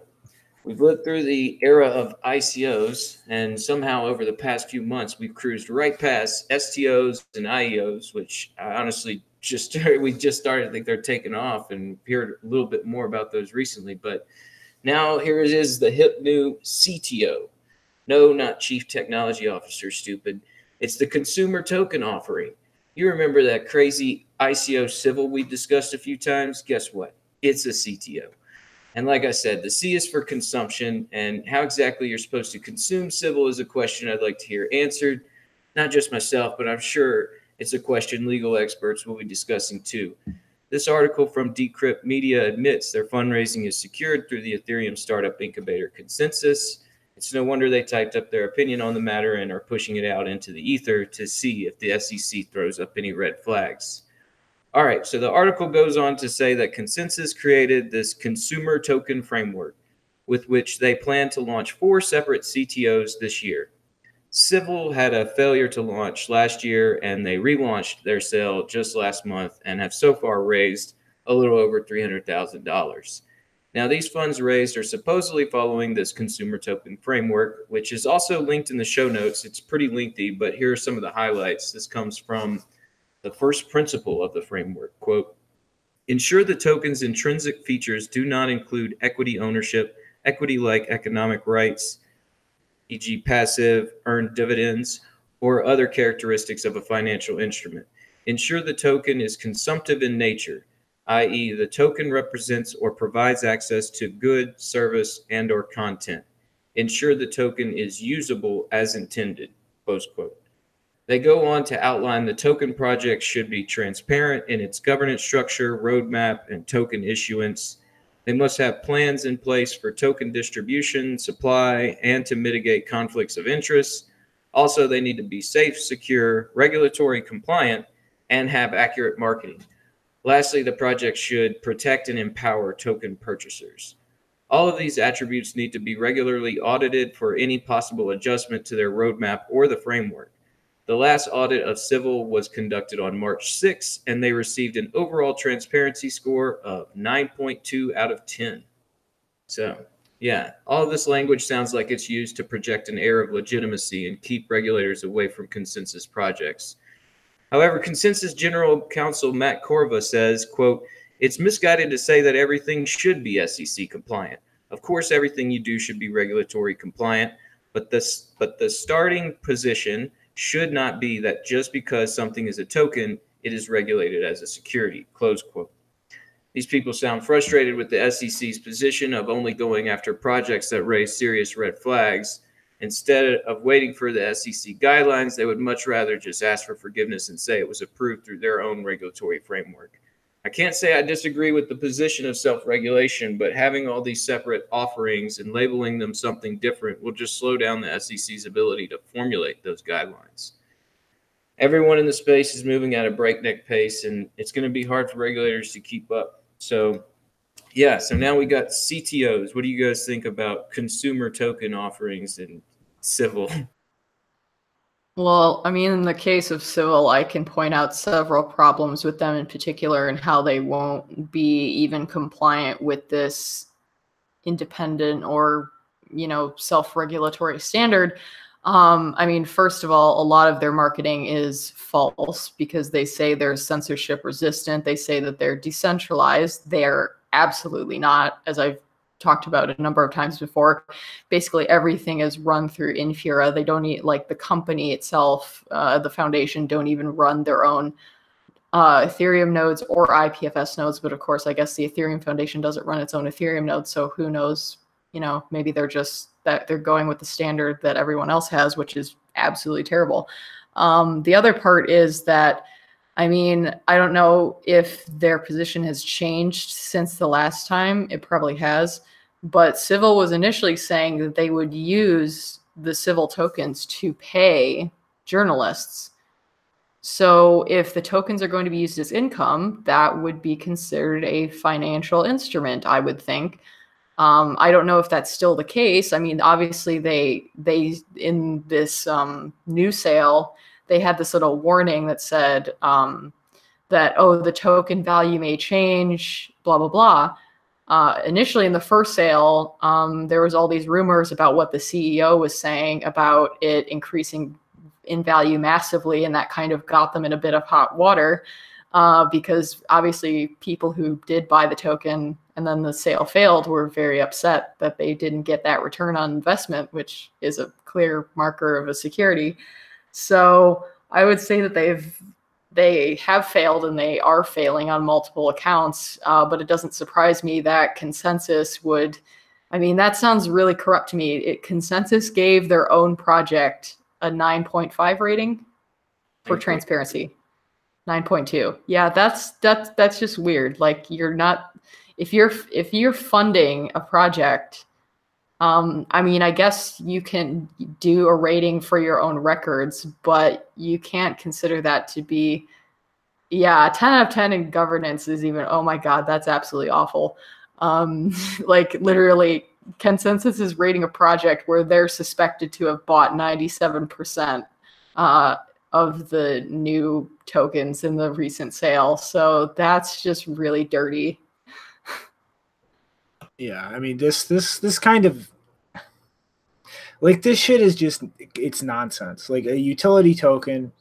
we've lived through the era of ICOs, and somehow over the past few months, we've cruised right past STOs and IEOs, which I honestly we just started to think they're taking off, and heard a little bit more about those recently. But now here it is, the hip new CTO. No, not Chief Technology Officer, stupid. It's the consumer token offering. You remember that crazy ICO civil we discussed a few times? Guess what? It's a CTO. And like I said, the C is for consumption, and how exactly you're supposed to consume civil is a question I'd like to hear answered. Not just myself, but I'm sure it's a question legal experts will be discussing too. This article from Decrypt Media admits their fundraising is secured through the Ethereum startup incubator Consensus. It's no wonder they typed up their opinion on the matter and are pushing it out into the ether to see if the SEC throws up any red flags. All right, so the article goes on to say that Consensus created this consumer token framework with which they plan to launch 4 separate CTOs this year. Civil had a failure to launch last year, and they relaunched their sale just last month and have so far raised a little over $300,000. Now, these funds raised are supposedly following this consumer token framework, which is also linked in the show notes. It's pretty lengthy, but here are some of the highlights. This comes from the first principle of the framework. Quote, ensure the token's intrinsic features do not include equity ownership, equity-like economic rights, e.g. passive, earned dividends, or other characteristics of a financial instrument. Ensure the token is consumptive in nature, i.e. the token represents or provides access to good, service, and or content. Ensure the token is usable as intended, close quote. They go on to outline the token project should be transparent in its governance structure, roadmap, and token issuance. They must have plans in place for token distribution, supply, and to mitigate conflicts of interest. Also, they need to be safe, secure, regulatory compliant, and have accurate marketing. Lastly, the project should protect and empower token purchasers. All of these attributes need to be regularly audited for any possible adjustment to their roadmap or the framework. The last audit of Civil was conducted on March 6, and they received an overall transparency score of 9.2 out of 10. So, yeah, all of this language sounds like it's used to project an air of legitimacy and keep regulators away from consensus projects. However, Consensus General Counsel Matt Corva says, quote, it's misguided to say that everything should be SEC compliant. Of course, everything you do should be regulatory compliant, but the starting position should not be that just because something is a token, it is regulated as a security, close quote. These people sound frustrated with the SEC's position of only going after projects that raise serious red flags. Instead of waiting for the SEC guidelines, they would much rather just ask for forgiveness and say it was approved through their own regulatory framework. I can't say I disagree with the position of self-regulation, but having all these separate offerings and labeling them something different will just slow down the SEC's ability to formulate those guidelines. Everyone in the space is moving at a breakneck pace, and it's going to be hard for regulators to keep up. So Yeah, so now we got CTOs. What do you guys think about consumer token offerings in Civil? Well, I mean, in the case of Civil, I can point out several problems with them in particular and how they won't be even compliant with this independent or, you know, self-regulatory standard. I mean, first of all, a lot of their marketing is false because they say they're censorship resistant. They say that they're decentralized. They're absolutely not, as I've talked about a number of times before. Basically, everything is run through Infura. They don't need, like, the company itself, the foundation, don't even run their own Ethereum nodes or IPFS nodes. But of course, I guess the Ethereum Foundation doesn't run its own Ethereum nodes. So who knows? You know, maybe they're just that they're going with the standard that everyone else has, which is absolutely terrible. The other part is that, I mean, I don't know if their position has changed since the last time. It probably has. But Civil was initially saying that they would use the Civil tokens to pay journalists. So if the tokens are going to be used as income, that would be considered a financial instrument, I would think. I don't know if that's still the case. I mean, obviously they in this new sale, they had this little warning that said that, oh, the token value may change, blah, blah, blah. Initially in the first sale, there was all these rumors about what the CEO was saying about it increasing in value massively, and that kind of got them in a bit of hot water because obviously people who did buy the token and then the sale failed were very upset that they didn't get that return on investment, which is a clear marker of a security. So I would say that they have failed and they are failing on multiple accounts, but it doesn't surprise me that Consensus would, I mean, that sounds really corrupt to me. Consensus gave their own project a 9.5 rating for transparency. 9.2. Yeah, that's just weird. Like, you're not, if you're funding a project, I mean, I guess you can do a rating for your own records, but you can't consider that to be, yeah, 10 out of 10 in governance is even, oh my God, that's absolutely awful. Like, literally, Consensus is rating a project where they're suspected to have bought 97% of the new tokens in the recent sale. So that's just really dirty. Yeah, I mean, this kind of, like, this shit is just, it's nonsense. Like, a utility token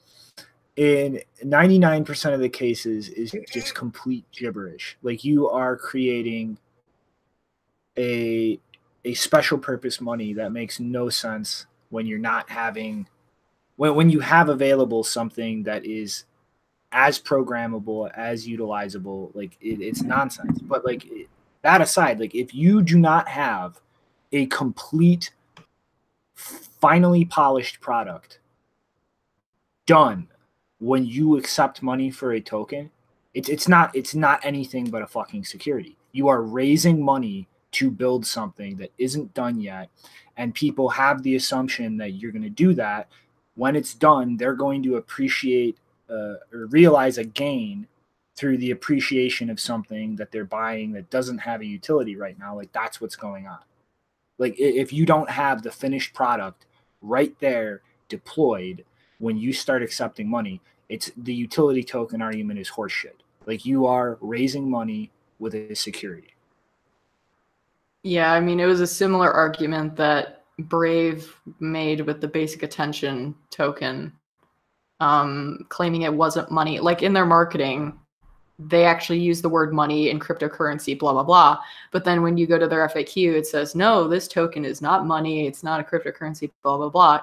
in 99% of the cases is just complete gibberish. Like, you are creating a special purpose money that makes no sense when you're not having, when you have available something that is as programmable, as utilizable. Like, it's nonsense. But, like, that aside, like, if you do not have a complete, finally polished product done when you accept money for a token, it's not anything but a fucking security. You are raising money to build something that isn't done yet, and people have the assumption that you're going to do that. When it's done, they're going to appreciate or realize a gain through the appreciation of something that they're buying that doesn't have a utility right now. Like, that's what's going on. Like, if you don't have the finished product right there deployed when you start accepting money, it's the utility token argument is horseshit. Like, you are raising money with a security. Yeah, I mean, it was a similar argument that Brave made with the basic attention token, claiming it wasn't money. Like, in their marketing, they actually use the word money in cryptocurrency, blah, blah, blah. But then when you go to their FAQ, it says, no, this token is not money. It's not a cryptocurrency, blah, blah, blah.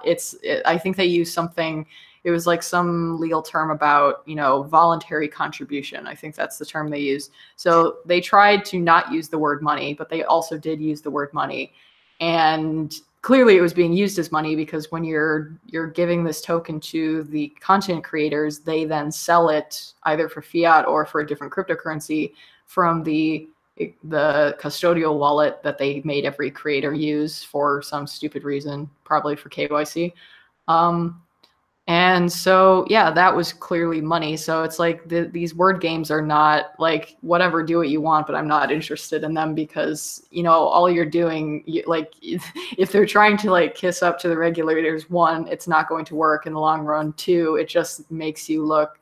I think they use something, it was like some legal term about, you know, voluntary contribution. I think that's the term they use. So they tried to not use the word money, but they also did use the word money. And clearly it was being used as money because when you're giving this token to the content creators, they then sell it either for fiat or for a different cryptocurrency from the custodial wallet that they made every creator use for some stupid reason, probably for KYC. And so, yeah, that was clearly money. So it's like these word games are not like, whatever, do what you want, but I'm not interested in them because, you know, all you're doing, like, if they're trying to like kiss up to the regulators, one, it's not going to work in the long run. Two, it just makes you look,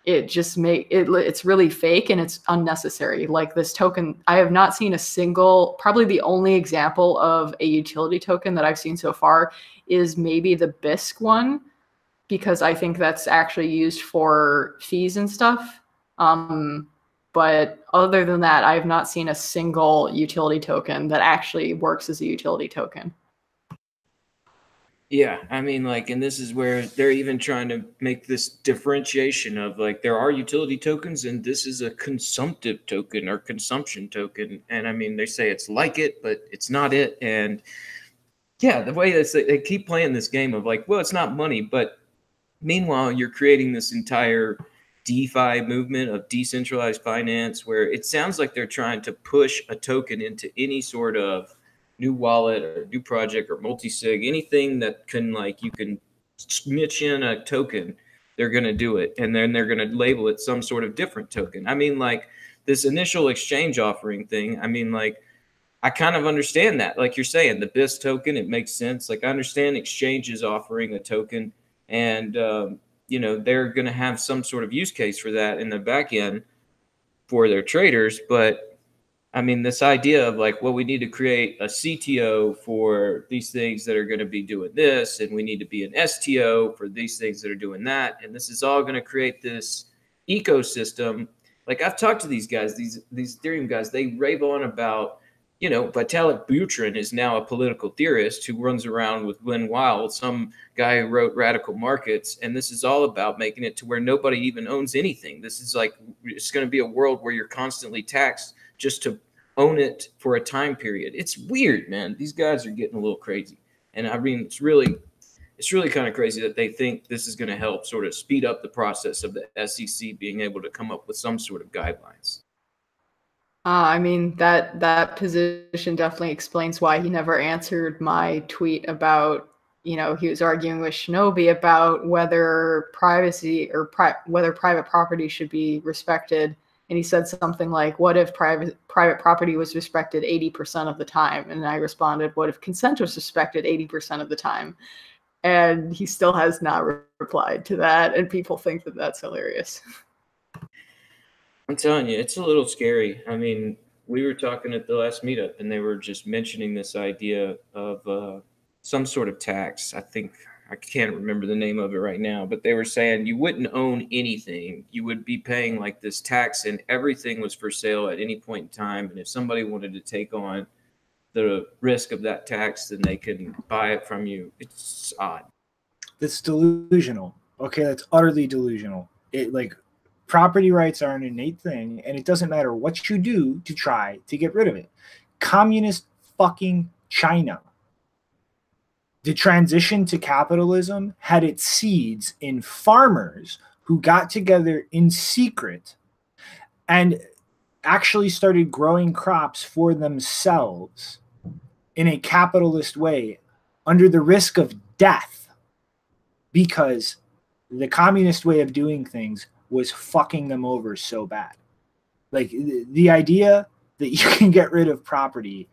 it's really fake and it's unnecessary. Like this token, I have not seen a single, probably the only example of a utility token that I've seen so far is maybe the BISC one, because I think that's actually used for fees and stuff. But other than that, I have not seen a single utility token that actually works as a utility token. Yeah, I mean, like, and this is where they're even trying to make this differentiation of like, there are utility tokens and this is a consumptive token or consumption token. And I mean, they say it's like it, but it's not it. And yeah, the way they keep playing this game of like, well, it's not money, but meanwhile, you're creating this entire DeFi movement of decentralized finance where it sounds like they're trying to push a token into any sort of new wallet or new project or multi-sig, anything that can, like, you can snitch in a token, they're going to do it. And then they're going to label it some sort of different token. I mean, like this initial exchange offering thing, I mean, like, I kind of understand that. Like you're saying, the BIS token, it makes sense. Like I understand exchanges offering a token and, you know, they're going to have some sort of use case for that in the back end for their traders. But I mean, this idea of like, well, we need to create a CTO for these things that are going to be doing this, and we need to be an STO for these things that are doing that. And this is all going to create this ecosystem. Like I've talked to these guys, these Ethereum guys, they rave on about, you know, Vitalik Buterin is now a political theorist who runs around with Glenn Wild, some guy who wrote Radical Markets. And this is all about making it to where nobody even owns anything. This is like, it's going to be a world where you're constantly taxed just to own it for a time period. It's weird, man. These guys are getting a little crazy. And I mean, it's really kind of crazy that they think this is going to help sort of speed up the process of the SEC being able to come up with some sort of guidelines. I mean, that position definitely explains why he never answered my tweet about, you know, he was arguing with Shinobi about whether privacy or whether private property should be respected. And he said something like, what if private property was respected 80% of the time? And I responded, what if consent was respected 80% of the time? And he still has not replied to that. And people think that that's hilarious. I'm telling you, it's a little scary. I mean, we were talking at the last meetup and they were just mentioning this idea of some sort of tax. I think I can't remember the name of it right now, but they were saying you wouldn't own anything. You would be paying like this tax and everything was for sale at any point in time. And if somebody wanted to take on the risk of that tax, then they can buy it from you. It's odd. That's delusional. Okay, that's utterly delusional. It like property rights are an innate thing, and it doesn't matter what you do to try to get rid of it. Communist fucking China. The transition to capitalism had its seeds in farmers who got together in secret and actually started growing crops for themselves in a capitalist way under the risk of death because the communist way of doing things was fucking them over so bad. Like the idea that you can get rid of property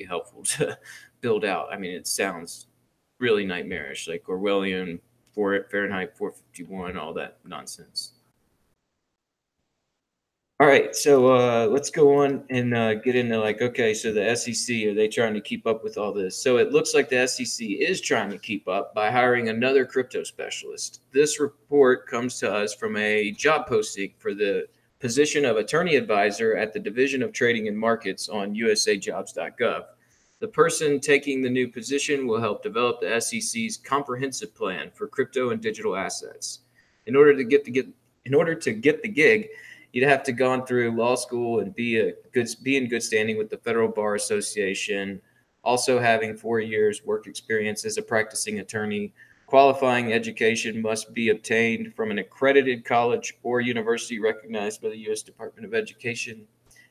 helpful to build out. I mean, it sounds really nightmarish, like Orwellian, Fahrenheit 451, all that nonsense. All right, so let's go on and get into like, okay, so the SEC, are they trying to keep up with all this? So it looks like the SEC is trying to keep up by hiring another crypto specialist. This report comes to us from a job posting for the position of attorney advisor at the Division of Trading and Markets on usajobs.gov. The person taking the new position will help develop the SEC's comprehensive plan for crypto and digital assets. In order to get the gig, you'd have to gone through law school and be in good standing with the Federal Bar Association, also having 4 years work experience as a practicing attorney. Qualifying education must be obtained from an accredited college or university recognized by the U.S. Department of Education.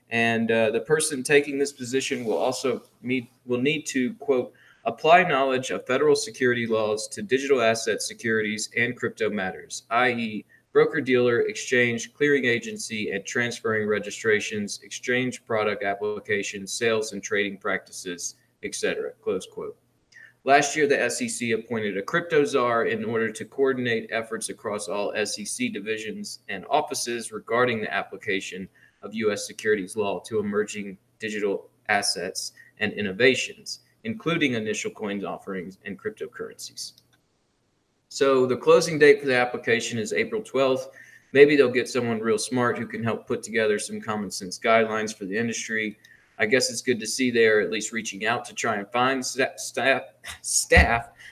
And the person taking this position will also need to, quote, apply knowledge of federal security laws to digital asset securities and crypto matters, i.e., broker-dealer, exchange, clearing agency, and transferring registrations, exchange product applications, sales and trading practices, etc., close quote. Last year, the SEC appointed a crypto czar in order to coordinate efforts across all SEC divisions and offices regarding the application of U.S. securities law to emerging digital assets and innovations, including initial coins offerings and cryptocurrencies. So the closing date for the application is April 12th. Maybe they'll get someone real smart who can help put together some common sense guidelines for the industry. I guess it's good to see they're at least reaching out to try and find staff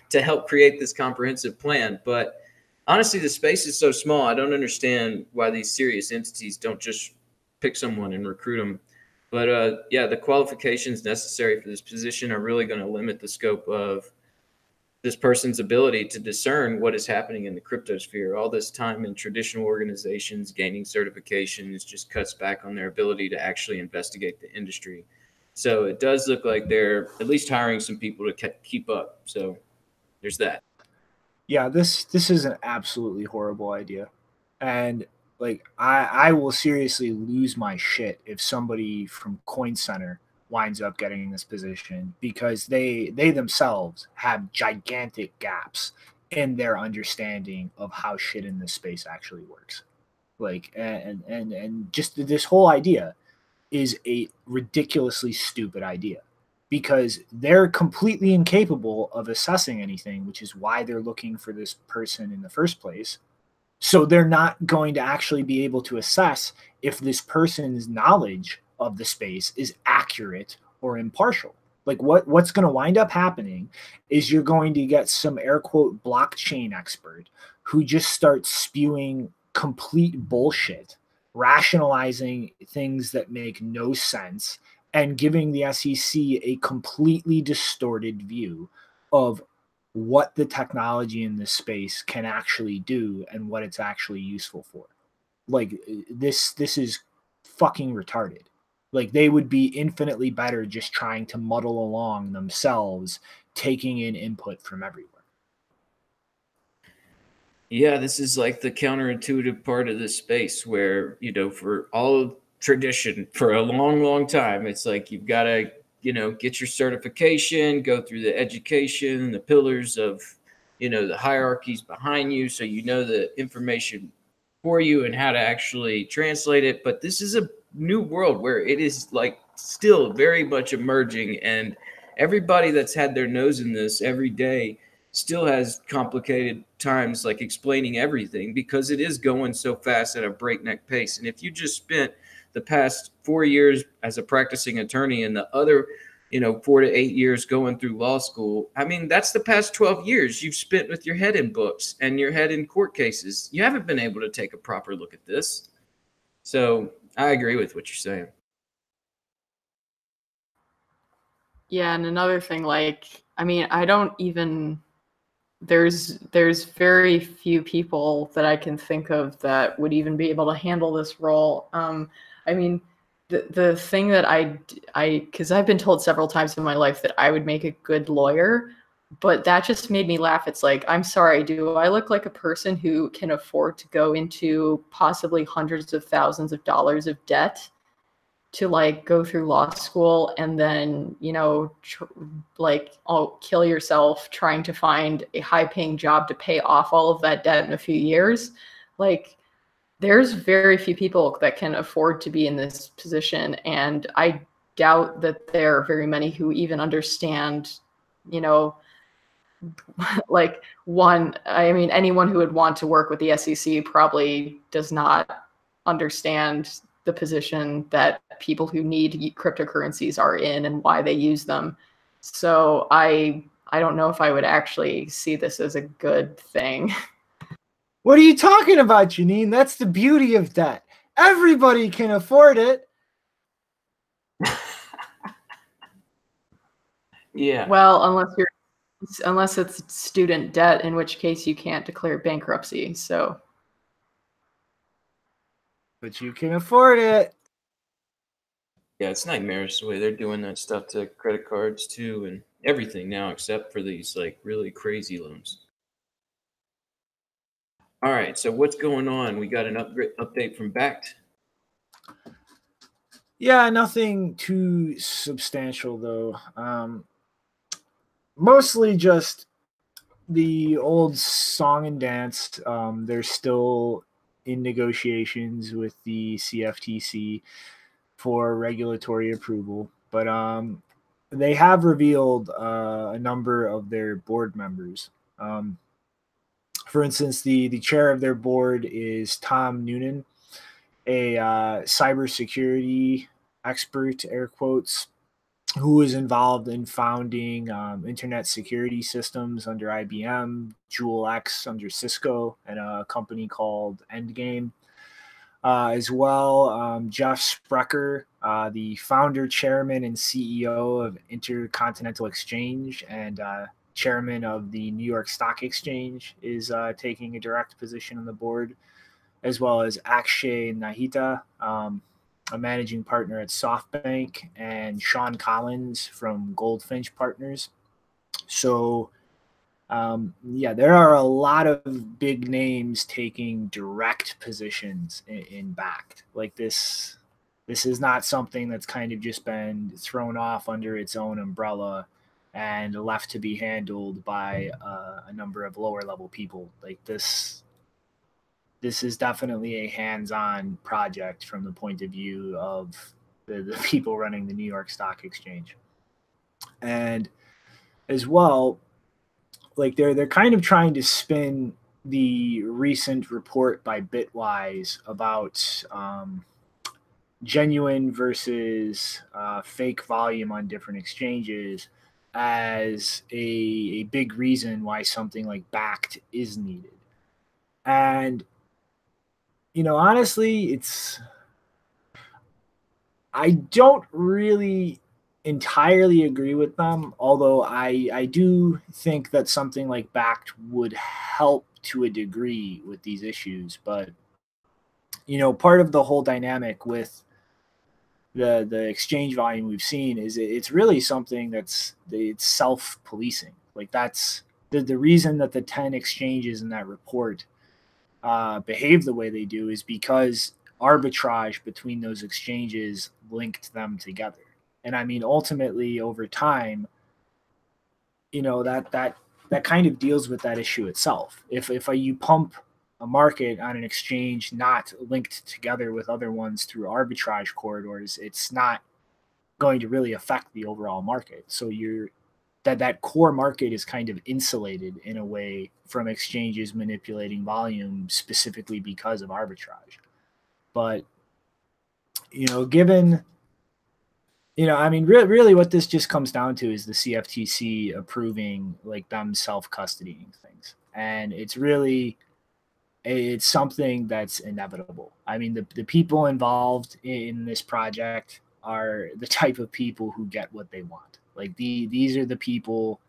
to help create this comprehensive plan. But honestly, the space is so small, I don't understand why these serious entities don't just pick someone and recruit them. But yeah, the qualifications necessary for this position are really going to limit the scope of this person's ability to discern what is happening in the crypto sphere. All this time in traditional organizations gaining certifications just cuts back on their ability to actually investigate the industry. So it does look like they're at least hiring some people to keep up. So there's that. Yeah, this is an absolutely horrible idea. And like I will seriously lose my shit if somebody from Coin Center winds up getting in this position, because they themselves have gigantic gaps in their understanding of how shit in this space actually works. Like and just this whole idea is a ridiculously stupid idea, because they're completely incapable of assessing anything, which is why they're looking for this person in the first place. So they're not going to actually be able to assess if this person's knowledge of the space is accurate or impartial. Like what's going to wind up happening is you're going to get some air quote blockchain expert who just starts spewing complete bullshit, rationalizing things that make no sense, and giving the SEC a completely distorted view of what the technology in this space can actually do and what it's actually useful for. Like this is fucking retarded. Like they would be infinitely better just trying to muddle along themselves, taking in input from everywhere. Yeah, this is like the counterintuitive part of this space where, you know, for all of tradition, for a long, long time, it's like you've got to, you know, get your certification, go through the education, the pillars of, you know, the hierarchies behind you, so you know the information for you and how to actually translate it. But this is a new world where it is like still very much emerging, and everybody that's had their nose in this every day still has complicated times like explaining everything, because it is going so fast at a breakneck pace. And if you just spent the past 4 years as a practicing attorney and the other, you know, 4 to 8 years going through law school, I mean, that's the past 12 years you've spent with your head in books and your head in court cases. You haven't been able to take a proper look at this. So I agree with what you're saying. Yeah, and another thing, like, I mean, I don't even, there's very few people that I can think of that would even be able to handle this role. I mean, the thing that because I've been told several times in my life that I would make a good lawyer, but that just made me laugh. It's like, I'm sorry, do I look like a person who can afford to go into possibly hundreds of thousands of dollars of debt to like go through law school and then, you know, like I'll kill yourself trying to find a high paying job to pay off all of that debt in a few years? Like, there's very few people that can afford to be in this position. And I doubt that there are very many who even understand, you know, like I mean, anyone who would want to work with the SEC probably does not understand the position that people who need cryptocurrencies are in and why they use them. So I don't know if I would actually see this as a good thing. What are you talking about, Janine? That's the beauty of debt. Everybody can afford it. Yeah. Well, unless it's student debt, in which case you can't declare bankruptcy. So, But you can afford it. Yeah, it's nightmarish the way they're doing that stuff to credit cards too, and everything now except for these like really crazy loans. All right, so what's going on? We got an update from Bakkt. Yeah, nothing too substantial though. Mostly just the old song and dance. They're still in negotiations with the CFTC for regulatory approval, but they have revealed a number of their board members. For instance, the chair of their board is Tom Noonan, a cybersecurity expert, air quotes, who was involved in founding internet security systems under IBM, Jewel X under Cisco, and a company called Endgame. As well, Jeff Sprecher, the founder, chairman, and CEO of Intercontinental Exchange and chairman of the New York Stock Exchange, is taking a direct position on the board, as well as Akshay Nahita, a managing partner at SoftBank, and Sean Collins from Goldfinch Partners. So, yeah, there are a lot of big names taking direct positions in Bakkt. Like this is not something that's kind of just been thrown off under its own umbrella and left to be handled by a number of lower level people. Like this is definitely a hands-on project from the point of view of the people running the New York Stock Exchange. And as well, like they're kind of trying to spin the recent report by Bitwise about genuine versus fake volume on different exchanges as a big reason why something like Bakkt is needed. And honestly, I don't really entirely agree with them, although I do think that something like Bakkt would help to a degree with these issues. But part of the whole dynamic with the exchange volume we've seen is it's really something it's self-policing. Like that's the reason that the 10 exchanges in that report behave the way they do is because arbitrage between those exchanges linked them together. And I mean, ultimately, over time, that kind of deals with that issue itself. If you pump a market on an exchange not linked together with other ones through arbitrage corridors, it's not going to really affect the overall market. So that core market is kind of insulated in a way from exchanges manipulating volume specifically because of arbitrage. But given I mean, really what this just comes down to is the CFTC approving like them self-custodying things. And it's something that's inevitable. I mean, the people involved in this project are the type of people who get what they want. Like these are the people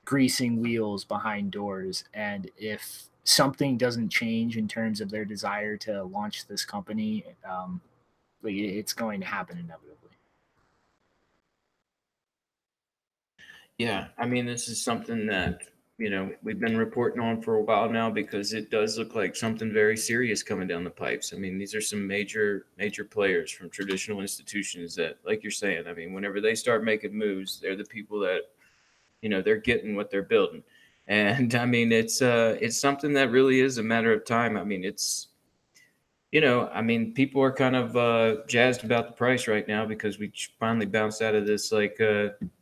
greasing wheels behind doors. And if something doesn't change in terms of their desire to launch this company, it's going to happen inevitably. Yeah, I mean, this is something that, we've been reporting on for a while now because it does look like something very serious coming down the pipes. I mean, these are some major players from traditional institutions that, like you're saying, I mean, whenever they start making moves, they're the people that, they're getting what they're building. And I mean, it's something that really is a matter of time. I mean, people are kind of jazzed about the price right now because we finally bounced out of this like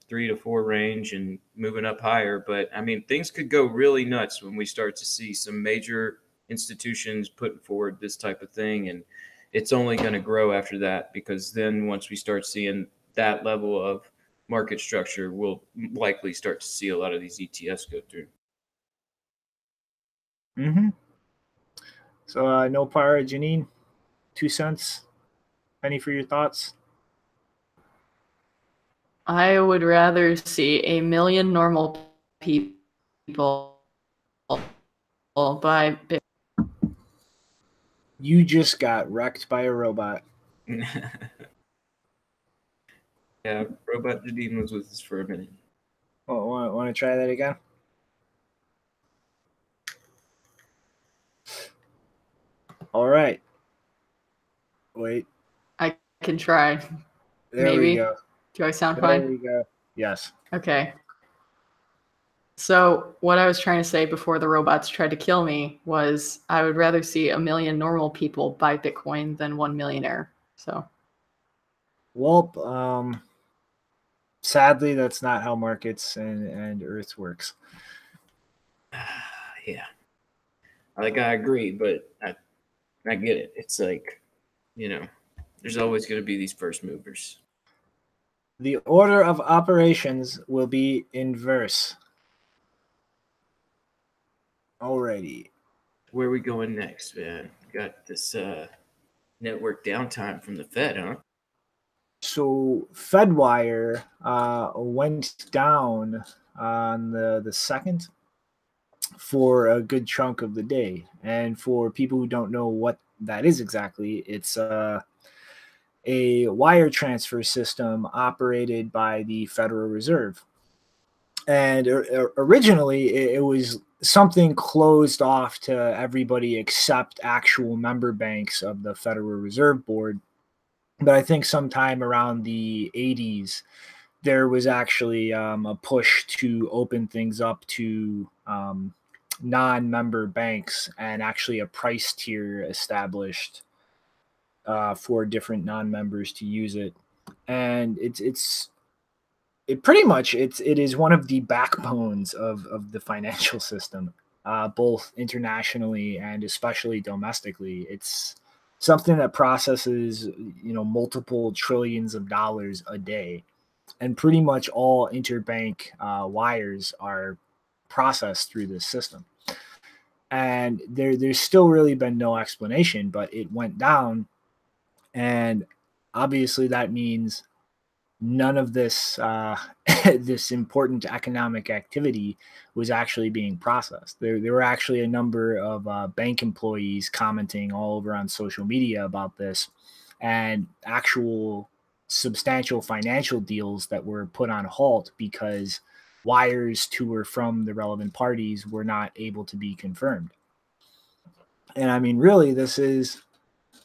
3 to 4 range and moving up higher. But I mean, things could go really nuts when we start to see some major institutions putting forward this type of thing. And it's only going to grow after that, because then once we start seeing that level of market structure, we'll likely start to see a lot of these ETFs go through. Mm-hmm. So no par, Janine, 2 cents. Penny for your thoughts. I would rather see 1 million normal people buy Bitcoin. You just got wrecked by a robot. Yeah, Robot Jadine was with us for a minute. Oh, want to try that again? All right. Wait. I can try. There Maybe. we go. Do I sound There fine? we go. Yes. Okay. So what I was trying to say before the robots tried to kill me was I would rather see 1 million normal people buy Bitcoin than 1 millionaire. So Well, sadly, that's not how markets and Earth works. Yeah. Like, I agree, but I get it. It's like, you know, there's always going to be these first movers. The order of operations will be inverse. Alrighty. Where are we going next, man? Got this network downtime from the Fed, huh? So FedWire went down on the 2nd for a good chunk of the day. And for people who don't know what that is exactly, it's a wire transfer system operated by the Federal Reserve. And originally, it was something closed off to everybody except actual member banks of the Federal Reserve Board. But I think sometime around the 80s, there was actually a push to open things up to non-member banks, and actually a price tier established for different non-members to use it. And it is one of the backbones of the financial system, both internationally and especially domestically. It's something that processes multiple trillions of dollars a day, and pretty much all interbank wires are processed through this system. And there's still really been no explanation, but it went down, and obviously that means none of this this important economic activity was actually being processed. There were actually a number of bank employees commenting all over on social media about this, and actual substantial financial deals that were put on halt because wires to or from the relevant parties were not able to be confirmed. And I mean, really, this is,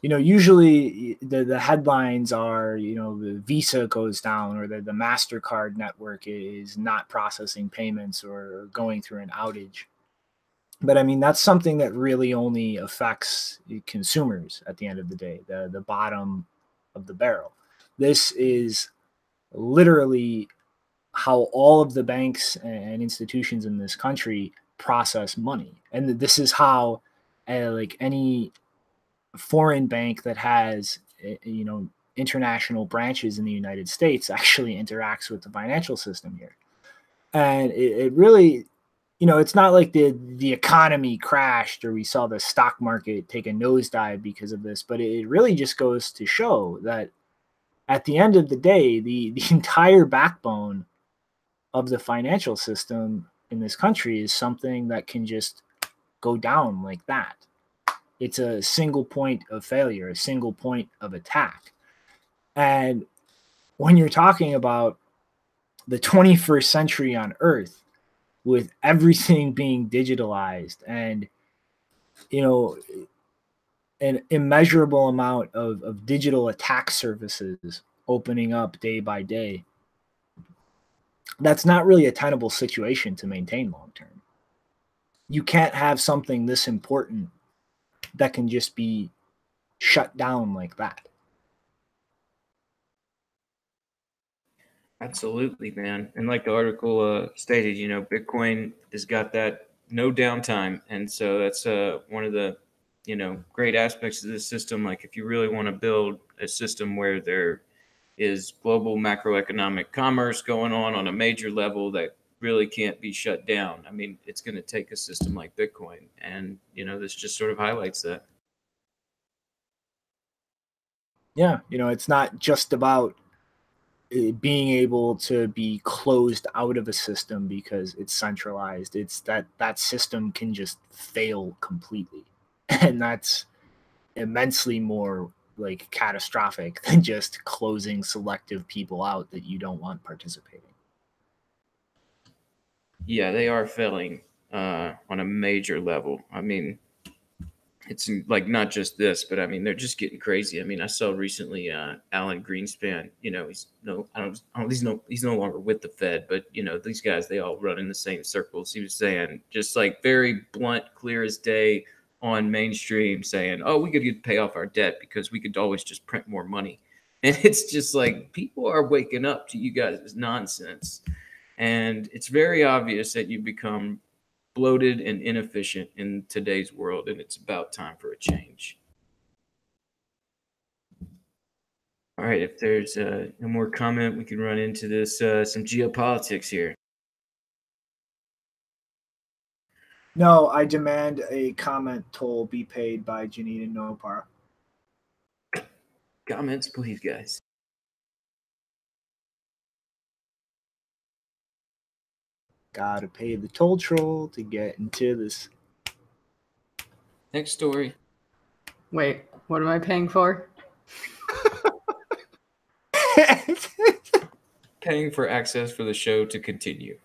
usually the headlines are, the Visa goes down, or the MasterCard network is not processing payments or going through an outage. But I mean, that's something that really only affects consumers at the end of the day, the bottom of the barrel. This is literally how all of the banks and institutions in this country process money. And this is how like any foreign bank that has international branches in the United States actually interacts with the financial system here. And it really, it's not like the economy crashed or we saw the stock market take a nosedive because of this, but it really just goes to show that at the end of the day, the entire backbone of the financial system in this country is something that can just go down like that. It's a single point of failure, a single point of attack. And when you're talking about the 21st century on Earth, with everything being digitalized and, an immeasurable amount of digital attack services opening up day by day, that's not really a tenable situation to maintain long term. You can't have something this important that can just be shut down like that. Absolutely, man. And like the article stated, Bitcoin has got that no downtime. And so that's one of the, great aspects of this system. Like if you really want to build a system where there is global macroeconomic commerce going on a major level that really can't be shut down, I mean, it's going to take a system like Bitcoin. And, this just sort of highlights that. Yeah, it's not just about being able to be closed out of a system because it's centralized. It's that system can just fail completely, and that's immensely more like catastrophic than just closing selective people out that you don't want participating. Yeah, they are failing on a major level. I mean, it's like not just this, but I mean they're just getting crazy. I mean, I saw recently Alan Greenspan. You know, he's no longer with the Fed, but you know these guys they all run in the same circles. He was saying just like very blunt, clear as day on mainstream, saying, "Oh, we could pay off our debt because we could always just print more money." And it's just like people are waking up to you guys' nonsense, and it's very obvious that you become bloated and inefficient in today's world, and it's about time for a change. All right, if there's no more comment, we can run into this some geopolitics here. No, I demand a comment toll be paid by Janita Nopar. Comments, please, guys. Gotta pay the toll troll to get into this. Next story. Wait, what am I paying for? Paying for access for the show to continue.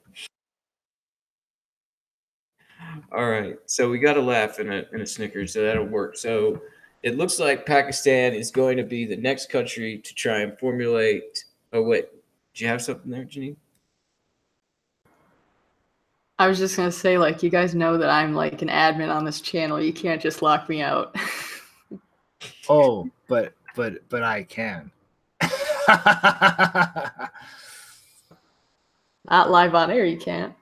All right, so we got a laugh and a snicker, so that'll work. So it looks like Pakistan is going to be the next country to try and formulate. Oh wait, do you have something there, Janine? I was just gonna say, like, you guys know that I'm like an admin on this channel. You can't just lock me out. Oh, but I can. Not live on air, you can't.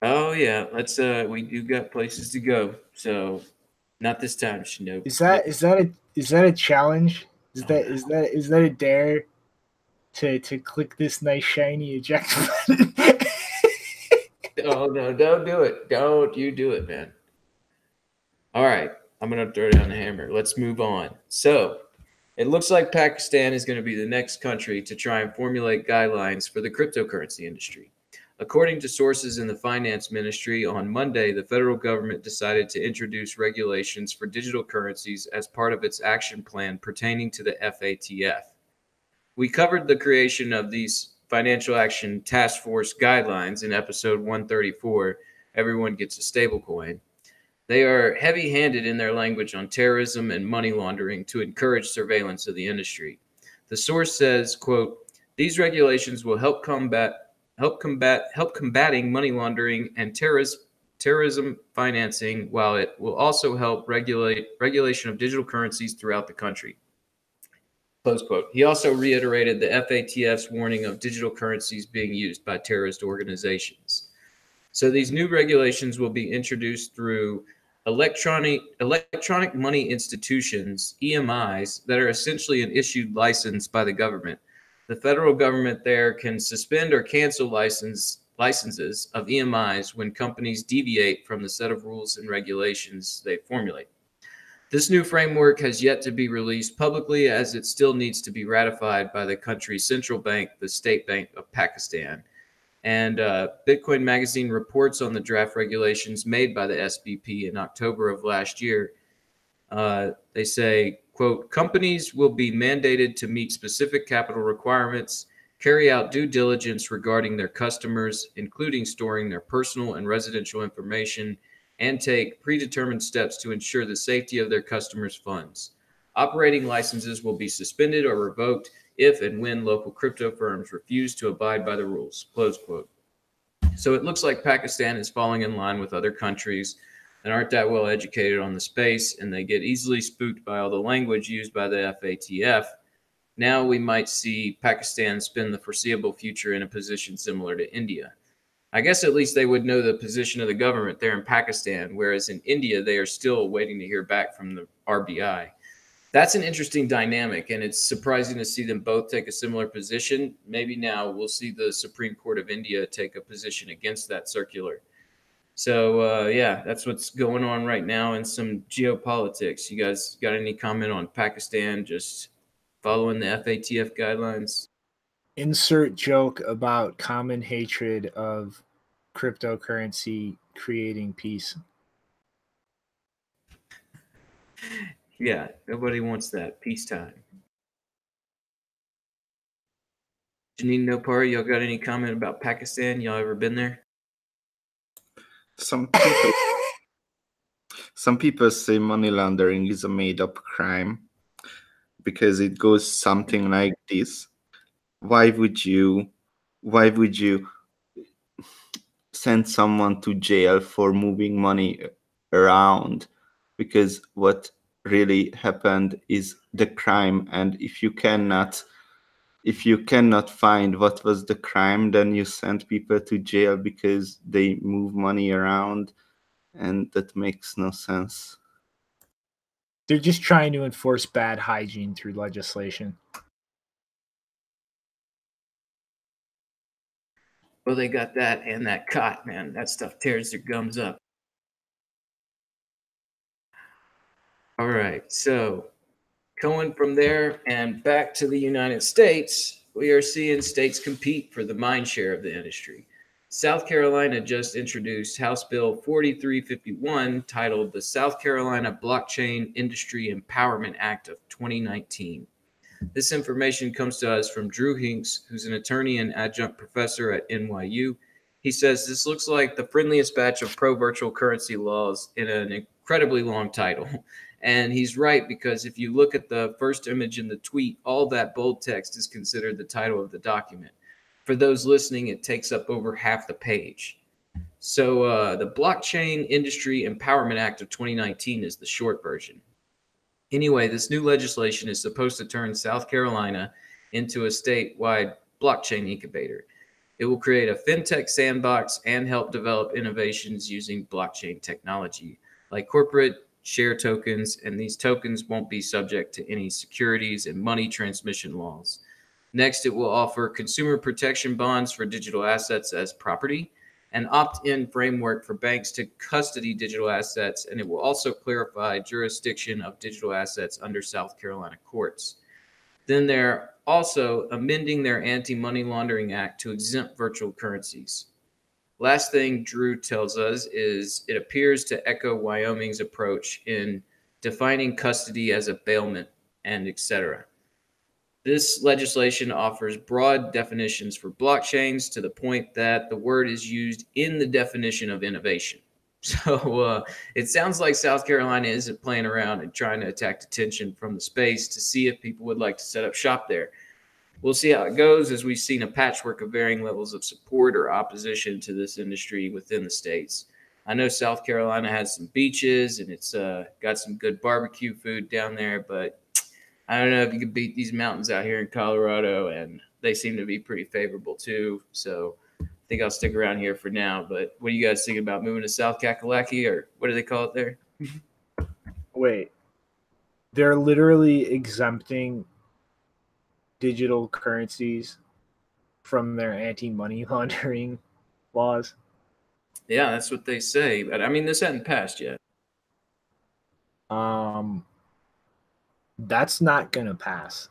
Oh yeah, let's we do got places to go. So not this time, Shinobi. Is that a challenge? Is that a dare to click this nice shiny eject button? Oh no, don't do it. Don't you do it, man. All right, I'm gonna throw down the hammer. Let's move on. So it looks like Pakistan is going to be the next country to try and formulate guidelines for the cryptocurrency industry. According to sources in the finance ministry, on Monday, the federal government decided to introduce regulations for digital currencies as part of its action plan pertaining to the FATF. We covered the creation of these Financial Action Task Force guidelines in episode 134, Everyone Gets a Stablecoin. They are heavy-handed in their language on terrorism and money laundering to encourage surveillance of the industry. The source says, quote, "These regulations will help combating money laundering and terrorism financing, while it will also help regulation of digital currencies throughout the country." Close quote. He also reiterated the FATF's warning of digital currencies being used by terrorist organizations. So these new regulations will be introduced through electronic money institutions, EMIs, that are essentially an issued license by the government. The federal government there can suspend or cancel licenses of EMIs when companies deviate from the set of rules and regulations they formulate. This new framework has yet to be released publicly, as it still needs to be ratified by the country's central bank, the State Bank of Pakistan. And Bitcoin Magazine reports on the draft regulations made by the SBP in October of last year. They say, quote, "Companies will be mandated to meet specific capital requirements, carry out due diligence regarding their customers, including storing their personal and residential information, and take predetermined steps to ensure the safety of their customers' funds. Operating licenses will be suspended or revoked if and when local crypto firms refuse to abide by the rules," close quote. So it looks like Pakistan is falling in line with other countries that aren't that well educated on the space, and they get easily spooked by all the language used by the FATF. Now we might see Pakistan spend the foreseeable future in a position similar to India. I guess at least they would know the position of the government there in Pakistan, whereas in India, they are still waiting to hear back from the RBI. That's an interesting dynamic, and it's surprising to see them both take a similar position. Maybe now we'll see the Supreme Court of India take a position against that circular. So, yeah, that's what's going on right now in some geopolitics. You guys got any comment on Pakistan just following the FATF guidelines. Insert joke about common hatred of cryptocurrency creating peace. Yeah, nobody wants that. Peacetime. Janine Nopar, y'all got any comment about Pakistan? Y'all ever been there? Some people say money laundering is a made-up crime because it goes something like this. Why would you send someone to jail for moving money around? Because what really happened is the crime, and if you cannot find what was the crime, then you send people to jail because they move money around, and that makes no sense. They're just trying to enforce bad hygiene through legislation. Well, they got that and that cot, man. That stuff tears their gums up. All right, so going from there and back to the United States, we are seeing states compete for the mind share of the industry. South Carolina just introduced House Bill 4351, titled the South Carolina Blockchain Industry Empowerment Act of 2019. This information comes to us from Drew Hinks, who's an attorney and adjunct professor at NYU. He says this looks like the friendliest batch of pro-virtual currency laws in an incredibly long title. And he's right, because if you look at the first image in the tweet, all that bold text is considered the title of the document. For those listening, it takes up over half the page. So the Blockchain Industry Empowerment Act of 2019 is the short version. Anyway, this new legislation is supposed to turn South Carolina into a statewide blockchain incubator. It will create a fintech sandbox and help develop innovations using blockchain technology, like corporate share tokens, and these tokens won't be subject to any securities and money transmission laws. Next, it will offer consumer protection bonds for digital assets as property, an opt-in framework for banks to custody digital assets, and it will also clarify jurisdiction of digital assets under South Carolina courts. Then they're also amending their Anti-Money Laundering Act to exempt virtual currencies. Last thing Drew tells us is it appears to echo Wyoming's approach in defining custody as a bailment and etc. This legislation offers broad definitions for blockchains to the point that the word is used in the definition of innovation. So it sounds like South Carolina isn't playing around and trying to attack attention from the space to see if people would like to set up shop there. We'll see how it goes, as we've seen a patchwork of varying levels of support or opposition to this industry within the states. I know South Carolina has some beaches and it's got some good barbecue food down there, but I don't know if you could beat these mountains out here in Colorado, and they seem to be pretty favorable too. So I think I'll stick around here for now. But what do you guys think about moving to South Kakalaki, or what do they call it there? Wait, they're literally exempting digital currencies from their anti-money laundering laws? Yeah, that's what they say. But I mean, this hadn't passed yet. That's not gonna pass.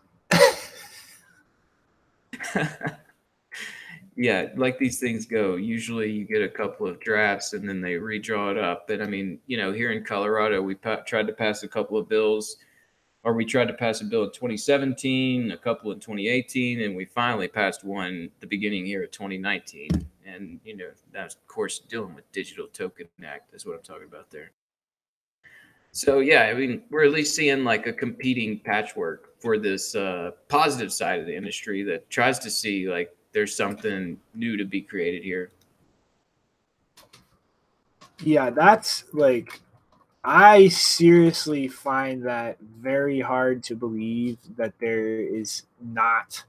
Yeah, like these things go. Usually you get a couple of drafts and then they redraw it up. But I mean, you know, here in Colorado, we tried to pass a couple of bills, or we tried to pass a bill in 2017, a couple in 2018, and we finally passed one the beginning here of 2019. And, you know, that's, of course, dealing with Digital Token Act is what I'm talking about there. So, yeah, I mean, we're at least seeing like a competing patchwork for this positive side of the industry that tries to see like there's something new to be created here. Yeah, that's like, I seriously find that very hard to believe that there is not,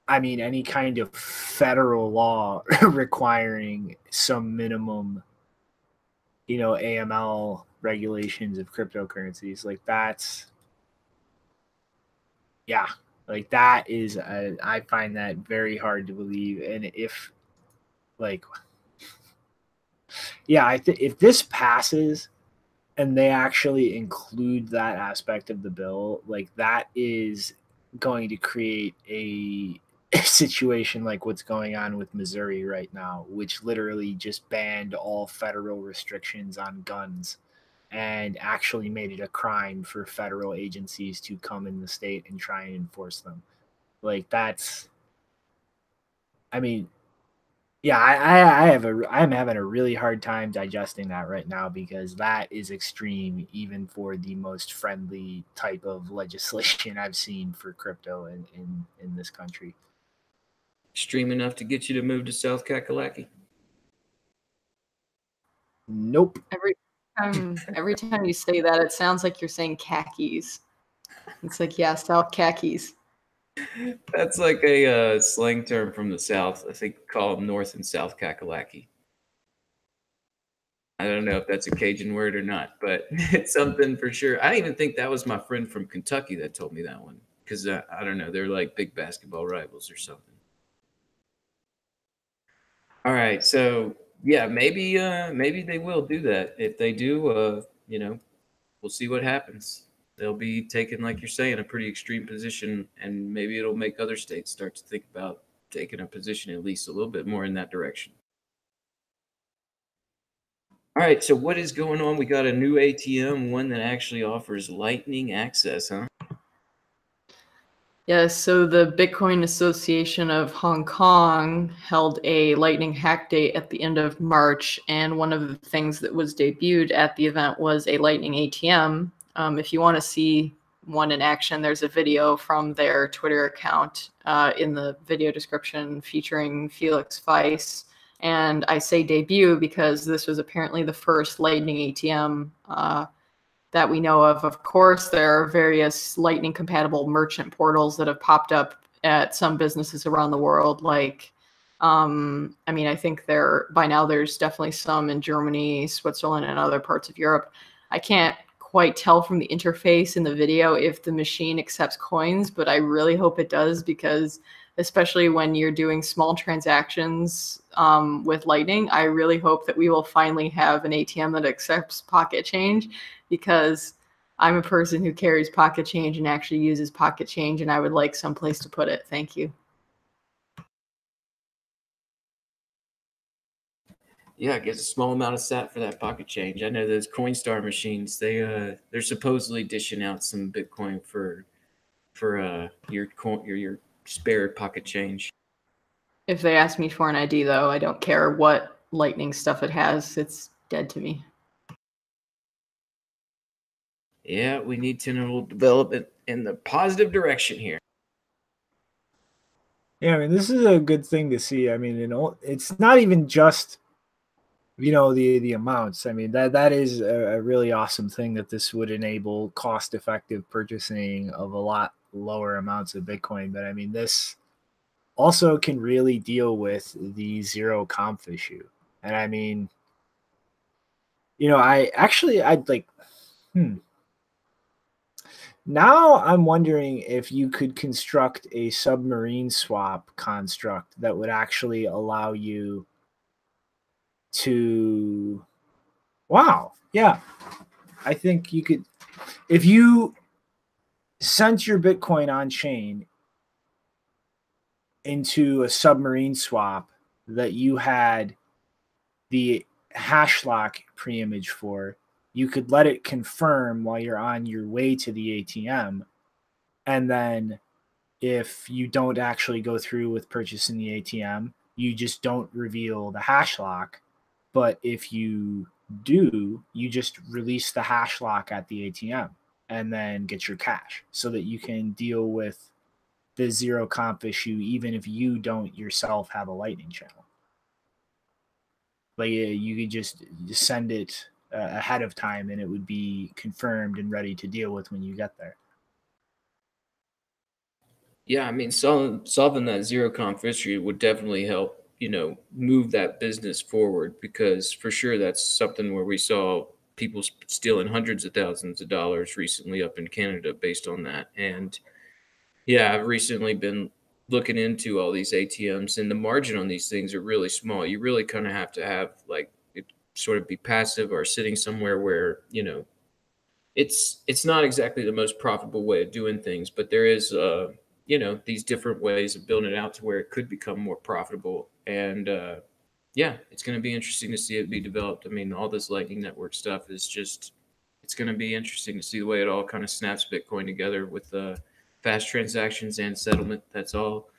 I mean, any kind of federal law requiring some minimum, you know, AML regulations of cryptocurrencies. Like that's, yeah, like that is, I find that very hard to believe. And if like, yeah, if this passes, and they actually include that aspect of the bill, like that is going to create a situation like what's going on with Missouri right now, which literally just banned all federal restrictions on guns and actually made it a crime for federal agencies to come in the state and try and enforce them. Like that's, I mean, yeah, I'm having a really hard time digesting that right now because that is extreme even for the most friendly type of legislation I've seen for crypto in this country. Extreme enough to get you to move to South Kakalaki? Nope. Every time you say that, it sounds like you're saying khakis. It's like, yeah, South khakis. That's like a slang term from the South. I think call them North and South Kakalaki. I don't know if that's a Cajun word or not, but it's something for sure. I even think that was my friend from Kentucky that told me that one because I don't know, they're like big basketball rivals or something. All right, so yeah, maybe they will do that. If they do, you know, we'll see what happens. They'll be taking, like you're saying, a pretty extreme position, and maybe it'll make other states start to think about taking a position at least a little bit more in that direction. All right, so what is going on? We got a new ATM, one that actually offers Lightning access, huh? Yeah, so the Bitcoin Association of Hong Kong held a Lightning hack day at the end of March, and one of the things that was debuted at the event was a Lightning ATM. If you want to see one in action, there's a video from their Twitter account in the video description featuring Felix Weiss. And I say debut because this was apparently the first Lightning ATM that we know of. Of course, there are various Lightning compatible merchant portals that have popped up at some businesses around the world. Like, I mean, I think by now there's definitely some in Germany, Switzerland, and other parts of Europe. I can't quite tell from the interface in the video if the machine accepts coins, but I really hope it does, because especially when you're doing small transactions with Lightning, I really hope that we will finally have an ATM that accepts pocket change, because I'm a person who carries pocket change and actually uses pocket change, and I would like some place to put it. Thank you. Yeah, it gets a small amount of sat for that pocket change. I know those Coinstar machines, they're supposedly dishing out some Bitcoin for your spare pocket change. If they ask me for an ID, though, I don't care what Lightning stuff it has. It's dead to me. Yeah, we need to develop it in the positive direction here. Yeah, I mean, this is a good thing to see. I mean, it's not even just, the amounts. I mean, that is a really awesome thing that this would enable cost-effective purchasing of a lot lower amounts of Bitcoin. But I mean, this also can really deal with the zero conf issue. And I mean, I'd like, now I'm wondering if you could construct a submarine swap construct that would actually allow you to, wow, yeah. I think you could, if you sent your Bitcoin on chain into a submarine swap that you had the hash lock preimage for, you could let it confirm while you're on your way to the ATM. And then if you don't actually go through with purchasing the ATM, you just don't reveal the hash lock. But if you do, you just release the hash lock at the ATM and then get your cash, so that you can deal with the zero comp issue even if you don't yourself have a Lightning channel. Like, you could just send it ahead of time and it would be confirmed and ready to deal with when you get there. Yeah, I mean, solving that zero conf issue would definitely help, move that business forward, because for sure that's something where we saw people stealing hundreds of thousands of dollars recently up in Canada based on that. And yeah, I've recently been looking into all these ATMs, and the margin on these things are really small. You really kind of have to have, like, sort of be passive or sitting somewhere where, you know, it's not exactly the most profitable way of doing things, but there is, you know, these different ways of building it out to where it could become more profitable. And yeah, it's going to be interesting to see it be developed. I mean, all this Lightning Network stuff is just, it's going to be interesting to see the way it all kind of snaps Bitcoin together with fast transactions and settlement. That's all,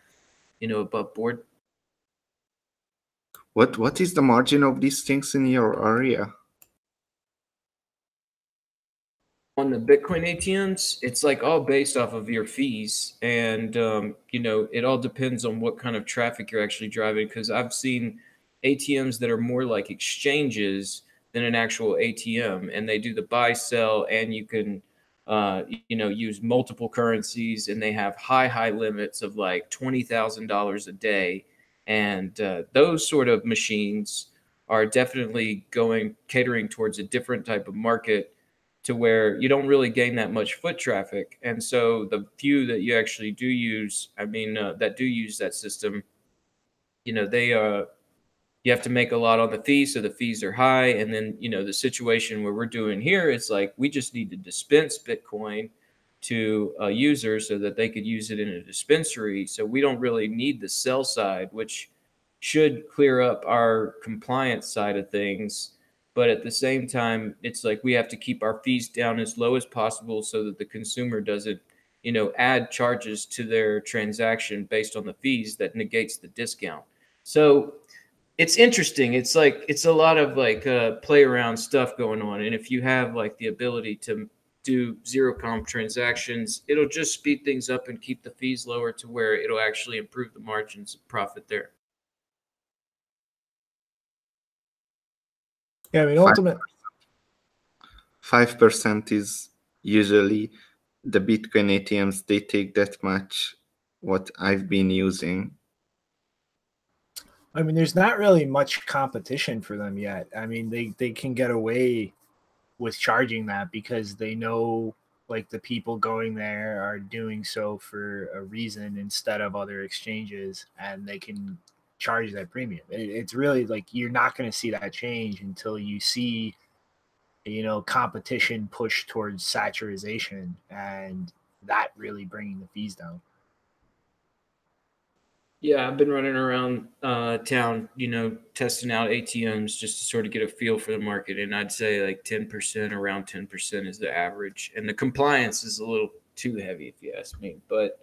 you know, above board. What is the margin of these things in your area? On the Bitcoin ATMs, it's like all based off of your fees. And, you know, it all depends on what kind of traffic you're actually driving. Because I've seen ATMs that are more like exchanges than an actual ATM. And they do the buy, sell, and you can, you know, use multiple currencies. And they have high limits of like $20,000 a day. And those sort of machines are definitely catering towards a different type of market, to where you don't really gain that much foot traffic. And so the few that you actually do use, I mean, that do use that system, you know, they, you have to make a lot on the fees. So the fees are high. And then, you know, the situation where we're doing here, it's like, we just need to dispense Bitcoin to a user so that they could use it in a dispensary. So we don't really need the sell side, which should clear up our compliance side of things. But at the same time, it's like we have to keep our fees down as low as possible so that the consumer doesn't, you know, add charges to their transaction based on the fees that negates the discount. So it's interesting. It's like, it's a lot of like play around stuff going on. And if you have like the ability to do zero comp transactions, it'll just speed things up and keep the fees lower to where it'll actually improve the margins of profit there. Yeah, I mean, ultimate 5% is usually the Bitcoin ATMs. They take that much. What I've been using. I mean, there's not really much competition for them yet. I mean, they can get away with charging that because they know like the people going there are doing so for a reason instead of other exchanges, and they can charge that premium. It's really like you're not going to see that change until you see, you know, competition push towards saturation and that really bringing the fees down. Yeah, I've been running around town, you know, testing out ATMs just to sort of get a feel for the market. And I'd say like 10%, around 10% is the average. And the compliance is a little too heavy, if you ask me. But,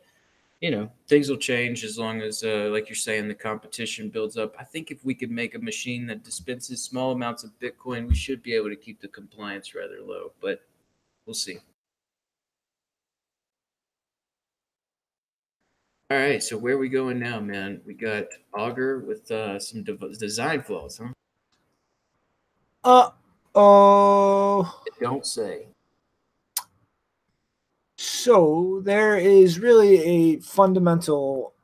you know, things will change as long as, like you're saying, the competition builds up. I think if we could make a machine that dispenses small amounts of Bitcoin, we should be able to keep the compliance rather low. But we'll see. All right, so where are we going now, man? We got Augur with some design flaws, huh? Don't say. So there is really a fundamental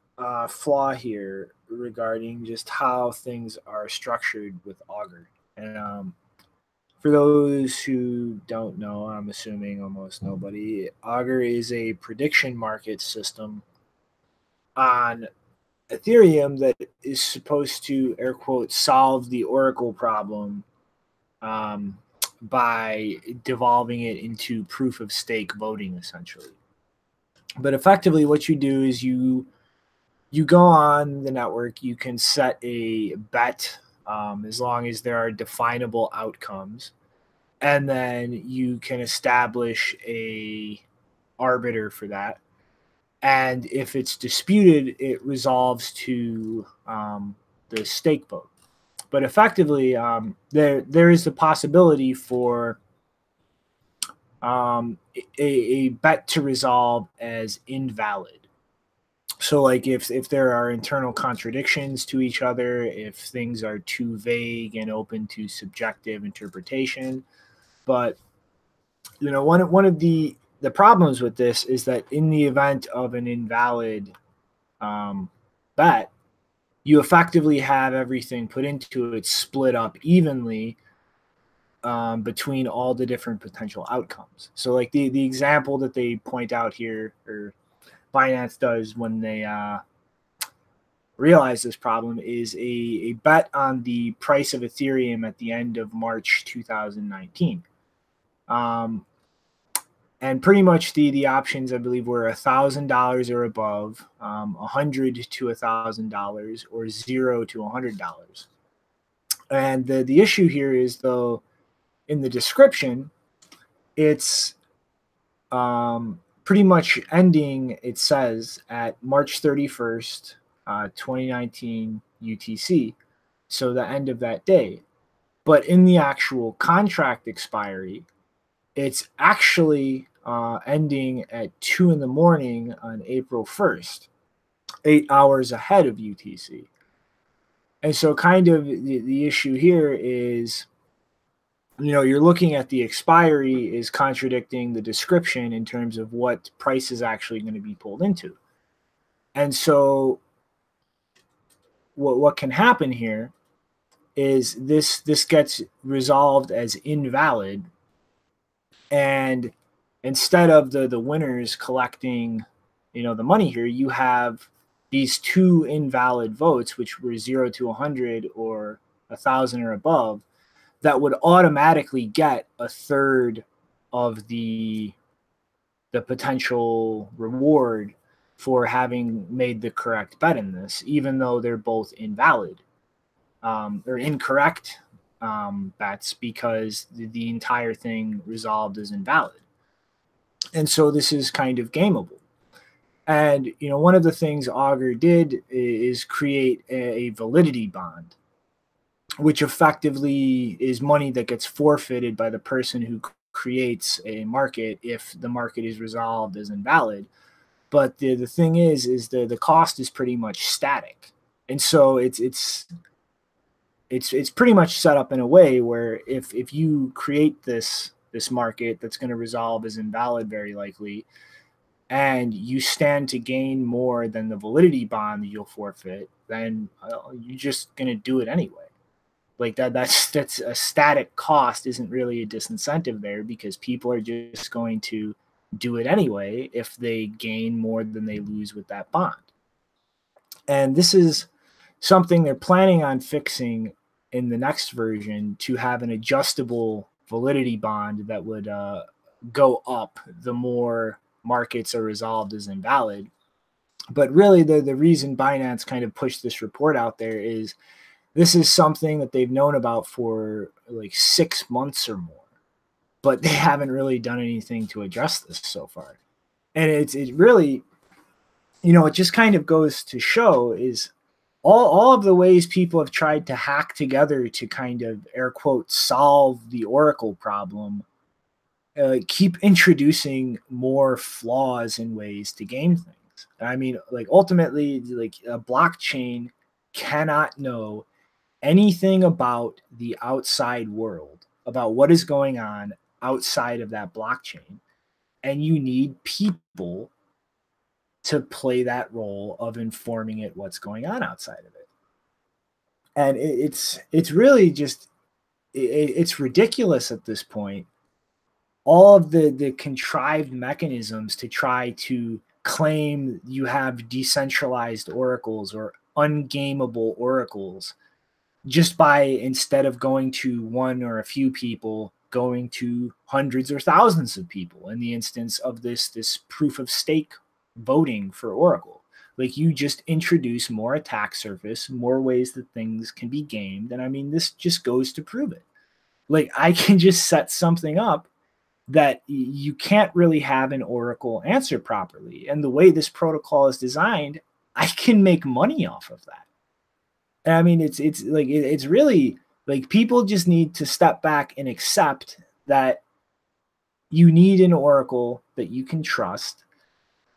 flaw here regarding just how things are structured with Augur. And for those who don't know, I'm assuming almost nobody, Augur is a prediction market system on Ethereum that is supposed to, air quote, solve the Oracle problem by devolving it into proof of stake voting, essentially. But effectively, what you do is you go on the network, you can set a bet as long as there are definable outcomes, and then you can establish a arbiter for that. And if it's disputed, it resolves to the stake vote. But effectively, there is the possibility for a bet to resolve as invalid. So, like if there are internal contradictions to each other, if things are too vague and open to subjective interpretation, but you know, one of the problems with this is that in the event of an invalid bet, you effectively have everything put into it split up evenly between all the different potential outcomes. So like the example that they point out here, or Binance does when they realize this problem is a bet on the price of Ethereum at the end of March 2019. And pretty much the options, I believe, were $1,000 or above, $100 to $1,000, or $0 to $100. And the issue here is, though, in the description, it's pretty much ending, it says, at March 31st, 2019 UTC, so the end of that day. But in the actual contract expiry, it's actually ending at 2 in the morning on April 1st, 8 hours ahead of UTC. And so kind of the issue here is, you're looking at the expiry is contradicting the description in terms of what price is actually going to be pulled into. And so what can happen here is this gets resolved as invalid, and instead of the winners collecting the money here, you have these two invalid votes, which were 0 to 100 or 1,000 or above, that would automatically get a third of the potential reward for having made the correct bet in this, even though they're both invalid or incorrect bets, because the entire thing resolved as invalid. And so this is kind of gameable. And one of the things Augur did is create a validity bond, which effectively is money that gets forfeited by the person who creates a market if the market is resolved as invalid. But the thing is the cost is pretty much static, and so it's pretty much set up in a way where if you create this market that's going to resolve as invalid, very likely, and you stand to gain more than the validity bond that you'll forfeit, then you're just going to do it anyway. Like that's a static cost isn't really a disincentive there, because people are just going to do it anyway if they gain more than they lose with that bond. And this is something they're planning on fixing in the next version, to have an adjustable validity bond that would go up the more markets are resolved as invalid. But really the reason Binance kind of pushed this report out there is this is something that they've known about for like 6 months or more, but they haven't really done anything to address this so far. And it really, it just kind of goes to show is all of the ways people have tried to hack together to kind of, air quotes, solve the Oracle problem, keep introducing more flaws in ways to game things. I mean, like, ultimately, like, a blockchain cannot know anything about the outside world, about what is going on outside of that blockchain. And you need people to play that role of informing it what's going on outside of it. And it's really just, it's ridiculous at this point. All of the contrived mechanisms to try to claim you have decentralized oracles or ungameable oracles, just by, instead of going to one or a few people, going to hundreds or thousands of people in the instance of this proof of stake voting for Oracle. Like, you just introduce more attack surface, more ways that things can be gamed. And I mean, this just goes to prove it. Like, I can just set something up that you can't really have an Oracle answer properly. And the way this protocol is designed, I can make money off of that. And I mean, it's like, it's really like, people just need to step back and accept that you need an Oracle that you can trust.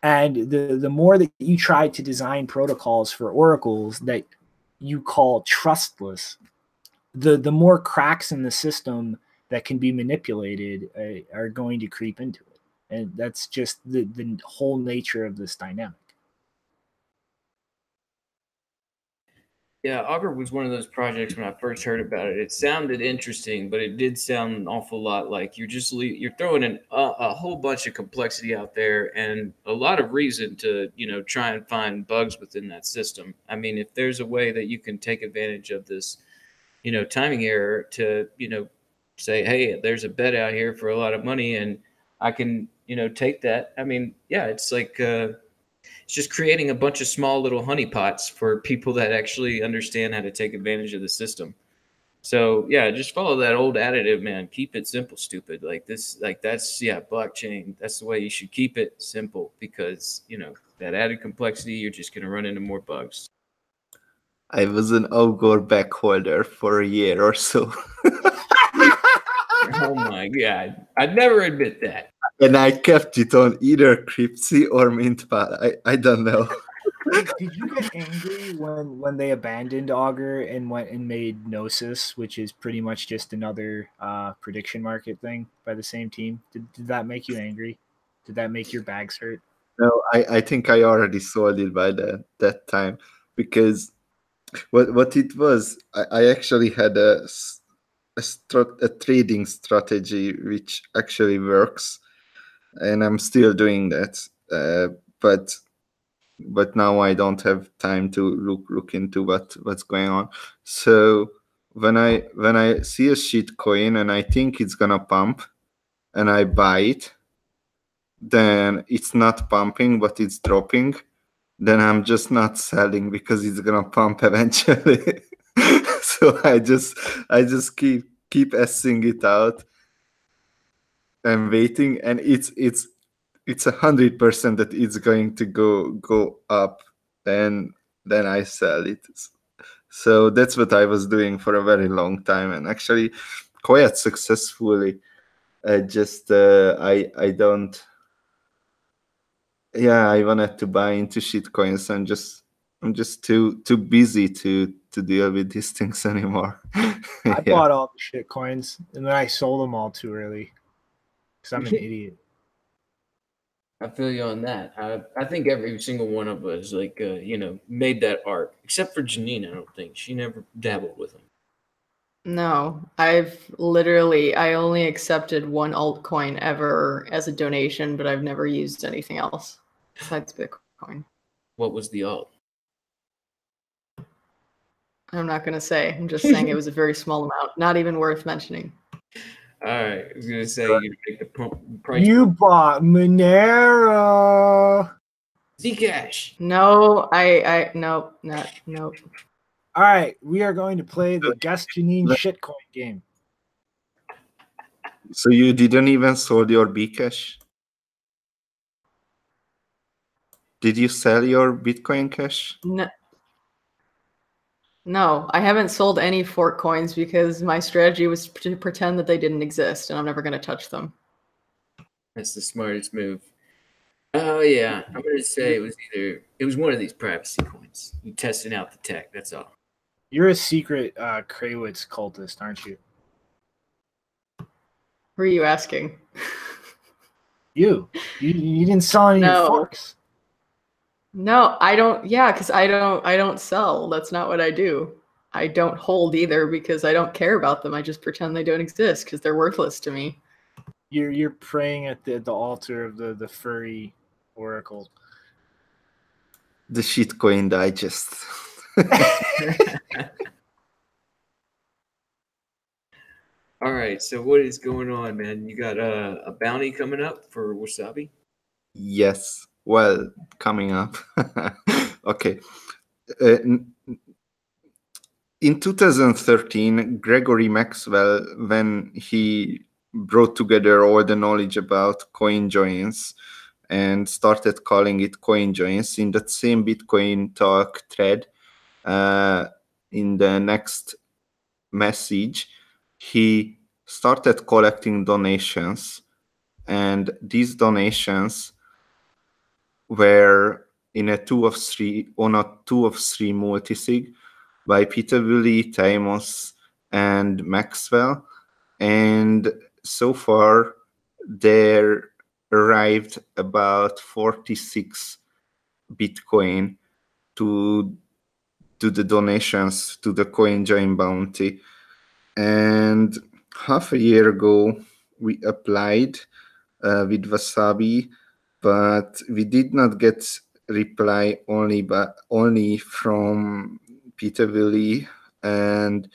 And the more that you try to design protocols for oracles that you call trustless, the more cracks in the system that can be manipulated are going to creep into it. And that's just the whole nature of this dynamic. Yeah, Augur was one of those projects when I first heard about it. It sounded interesting, but it did sound an awful lot like you're just you're throwing a whole bunch of complexity out there and a lot of reason to try and find bugs within that system. I mean, if there's a way that you can take advantage of this timing error to say, hey, there's a bet out here for a lot of money, and I can take that. I mean, yeah, it's like. It's just creating a bunch of small little honeypots for people that actually understand how to take advantage of the system. So yeah, just follow that old additive, man. Keep it simple, stupid. Like this, like that's blockchain. That's the way you should keep it simple because that added complexity, you're just gonna run into more bugs. I was an Augur back holder for a year or so. Oh my god, I'd never admit that. And I kept it on either Cryptsy or Mintpal. I don't know. Did you get angry when they abandoned Augur and went and made Gnosis, which is pretty much just another prediction market thing by the same team? Did that make you angry? Did that make your bags hurt? No, I think I already sold it by that time because what it was, I actually had a trading strategy which actually works, and I'm still doing that. But now I don't have time to look into what's going on. So when I see a shit coin and I think it's gonna pump, and I buy it, then it's not pumping but it's dropping. Then I'm just not selling because it's gonna pump eventually. So I just keep S-ing it out and waiting, and it's 100% that it's going to go up, and then I sell it. So that's what I was doing for a very long time, and actually quite successfully. I don't. Yeah, I wanted to buy into shit coins. I'm just too busy to deal with these things anymore. I bought all the shit coins and then I sold them all too early because I'm an idiot. I feel you on that. I think every single one of us, like, made that arc, except for Janine. I don't think she never dabbled with them. No, I only accepted one altcoin ever as a donation, but I've never used anything else besides Bitcoin. What was the alt? I'm not going to say. I'm just saying it was a very small amount, not even worth mentioning. All right, I was gonna say you make the price. You bought Monero. Zcash. No, nope, nope. All right, we are going to play the Guess Janine shitcoin game. So you didn't even sold your BCash? Did you sell your Bitcoin Cash? No, I haven't sold any fork coins because my strategy was to pretend that they didn't exist, and I'm never going to touch them. That's the smartest move. Oh yeah, I'm gonna say it was one of these privacy coins. You testing out the tech. That's all. You're a secret Kraywitz cultist, aren't you? Who are you asking? You didn't sell any of your forks. No, I don't. Yeah, because I don't sell. That's not what I do. I don't hold either because I don't care about them. I just pretend they don't exist because they're worthless to me. You're praying at the altar of the furry oracle. The shitcoin digest. All right, so what is going on, man? You got a bounty coming up for Wasabi? Yes. Well, coming up. Okay. In 2013, Gregory Maxwell, when he brought together all the knowledge about CoinJoins and started calling it CoinJoins, in that same Bitcoin talk thread, in the next message, he started collecting donations, and these donations were on a 2 of 3 multisig by Peter Woolley, Timos, and Maxwell. And so far, there arrived about 46 Bitcoin to do the donations to the CoinJoin bounty. And half a year ago, we applied with Wasabi, but we did not get reply only from Peter Willie, and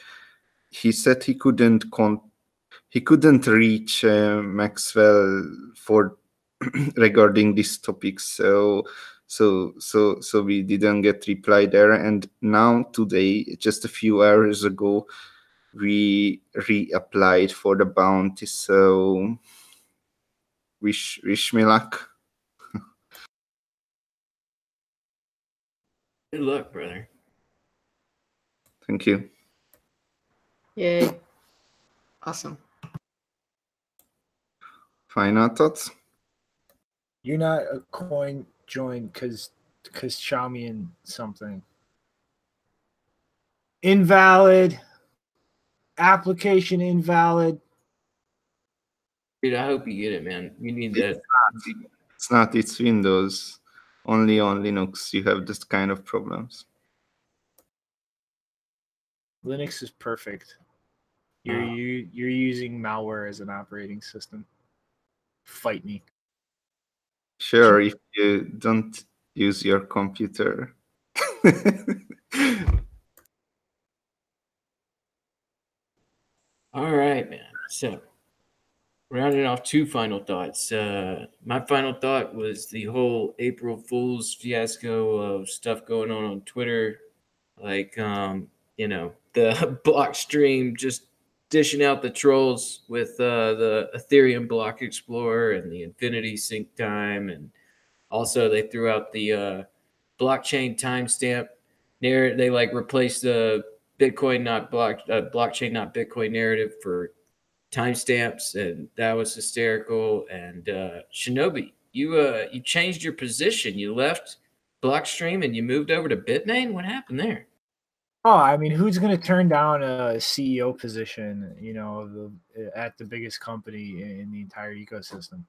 he said he couldn't reach Maxwell for regarding this topic. So we didn't get reply there. And now today, just a few hours ago, we reapplied for the bounty. So wish me luck. Good luck, brother. Thank you. Yay. Awesome. Final thoughts? You're not a CoinJoin because Xiaomi and something. Invalid. Application invalid. Dude, I hope you get it, man. You need that. It's not. It's Windows. Only on Linux you have this kind of problems. Linux is perfect. You're using malware as an operating system. Fight me. Sure, if you don't use your computer. All right, man. So, rounding off two final thoughts. My final thought was the whole April Fool's fiasco of stuff going on Twitter, like the Blockstream just dishing out the trolls with the Ethereum Block Explorer and the Infinity Sync Time, and also they threw out the blockchain timestamp. They like replaced the Bitcoin not blockchain not Bitcoin narrative for timestamps, and that was hysterical. And Shinobi, you changed your position. You left Blockstream and you moved over to Bitmain. What happened there? Oh, I mean, who's going to turn down a CEO position, at the biggest company in the entire ecosystem?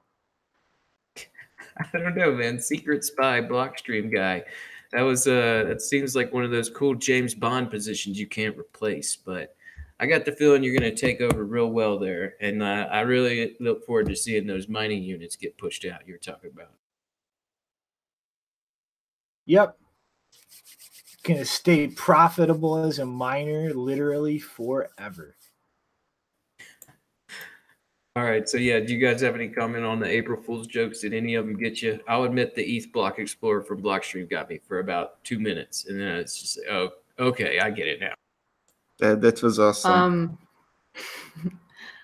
I don't know, man. Secret spy Blockstream guy. That seems like one of those cool James Bond positions you can't replace. But I got the feeling you're going to take over real well there, and I really look forward to seeing those mining units get pushed out you're talking about. Yep. Going to stay profitable as a miner literally forever. All right, so yeah, do you guys have any comment on the April Fool's jokes? Did any of them get you? I'll admit the ETH Block Explorer from Blockstream got me for about 2 minutes, and then it's just oh, okay, I get it now. That was awesome.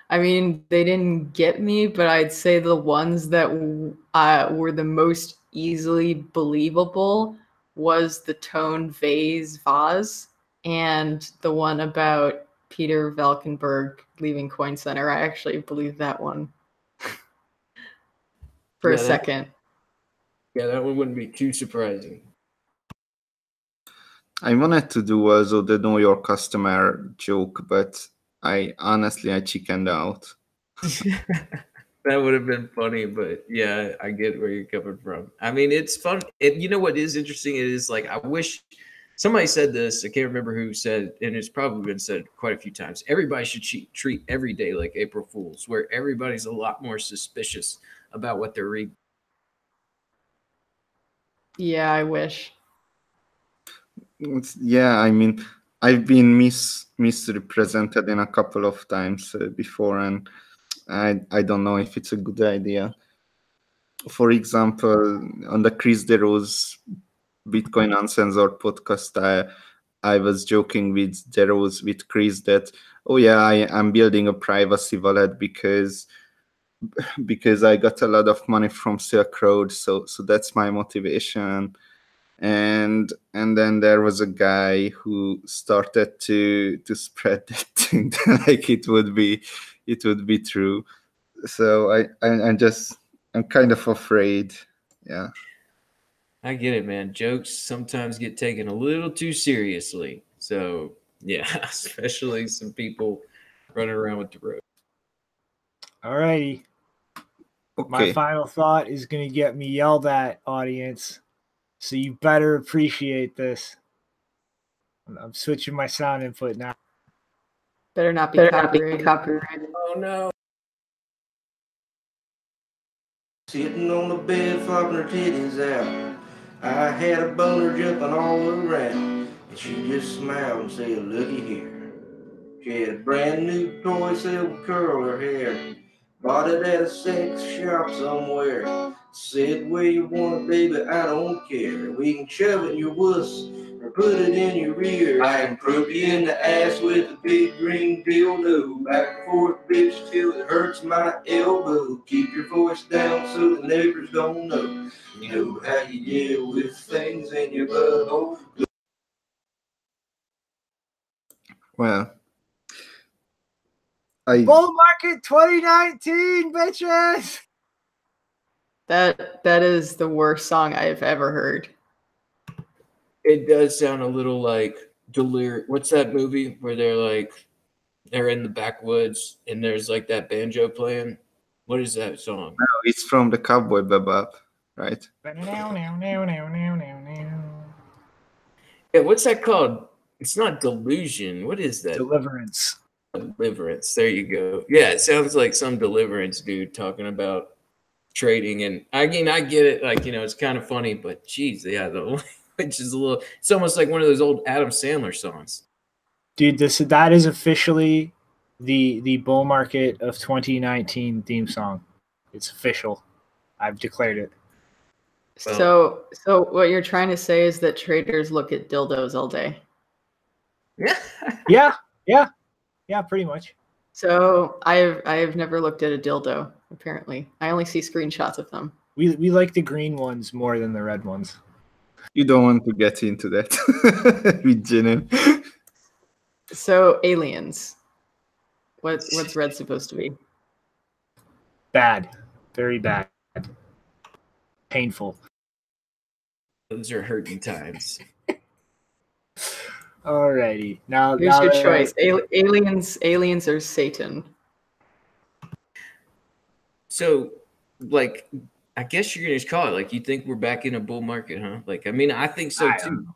I mean, they didn't get me, but I'd say the ones that were the most easily believable was the tone vase, and the one about Peter Valkenburg leaving Coin Center. I actually believe that one for a second. That one wouldn't be too surprising. I wanted to do also the know your customer joke, but I chickened out. That would have been funny, but yeah, I get where you're coming from. I mean, it's fun. You know what is interesting? It is like, I wish somebody said this. I can't remember who said, and it's probably been said quite a few times. Everybody should treat every day like April Fool's, where everybody's a lot more suspicious about what they're reading. Yeah, I wish. Yeah, I mean, I've been misrepresented in a couple of times before, and I don't know if it's a good idea. For example, on the Chris DeRose Bitcoin Uncensored podcast, I was joking with DeRose, with Chris, that, oh yeah, I'm building a privacy wallet because I got a lot of money from Silk Road, so that's my motivation. And then there was a guy who started to spread that thing like it would be true. So I'm kind of afraid. Yeah, I get it, man. Jokes sometimes get taken a little too seriously. So yeah, especially some people running around with the rope. All righty. okay. My final thought is going to get me yelled at, audience. So you better appreciate this. I'm switching my sound input now. Better not be copyrighted. Oh no. Sitting on the bed, flopping her titties out. I had a boner jumping all around, and she just smiled and said, "Looky here." She had a brand new toy set with curl her hair. Bought it at a sex shop somewhere. Said, "Where you want it, baby, I don't care. We can shove it in your wuss or put it in your rear. I can probe you in the ass with a big green dildo. Back and forth, bitch, till it hurts my elbow. Keep your voice down so the neighbors don't know. You know how you deal with things in your butthole." Well, Bull market 2019, bitches. That is the worst song I've ever heard. It does sound a little like Delirious. What's that movie where they're in the backwoods and there's like that banjo playing? What is that song? no, it's from the Cowboy Bebop, right? Yeah, what's that called? It's not Delusion. What is that? Deliverance. Deliverance. There you go. Yeah, it sounds like some Deliverance dude talking about trading. And I mean, I get it. Like, it's kind of funny, but geez, yeah, the language is a little. It's almost like one of those old Adam Sandler songs. Dude, that is officially the bull market of 2019 theme song. It's official. I've declared it. So what you're trying to say is that traders look at dildos all day. Yeah, pretty much. So I've never looked at a dildo, apparently. I only see screenshots of them. We like the green ones more than the red ones. You don't want to get into that with Jinin. So aliens. What's red supposed to be? Bad. Very bad. Painful. Those are hurting times. Alrighty. Now Here's your choice. Aliens or Satan. So, like, I guess you're gonna just call it. Like, you think we're back in a bull market, huh? Like, I mean, I think so too.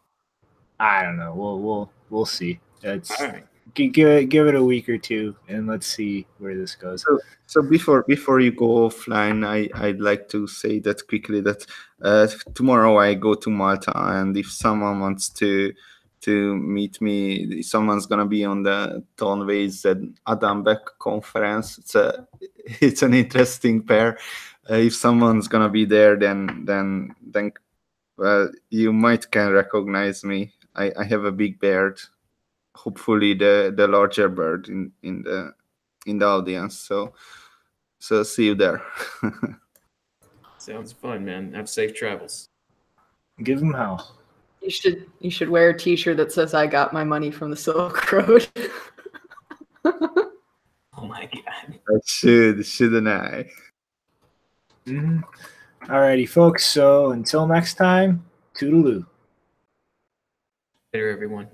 I don't know. We'll see. It's All right. give it a week or two, and let's see where this goes. So before you go offline, I'd like to say that quickly that tomorrow I go to Malta, and if someone wants to meet me, someone's gonna be on the Conbase and Adam Beck conference. It's an interesting pair. If someone's gonna be there, then you might can recognize me. I have a big beard. Hopefully the larger bird in the audience. So see you there. Sounds fun, man. Have safe travels. Give them hell. You should wear a T-shirt that says "I got my money from the Silk Road." Oh my god. I shouldn't I? Mm-hmm. Alrighty, folks. So until next time, toodaloo. Later, everyone.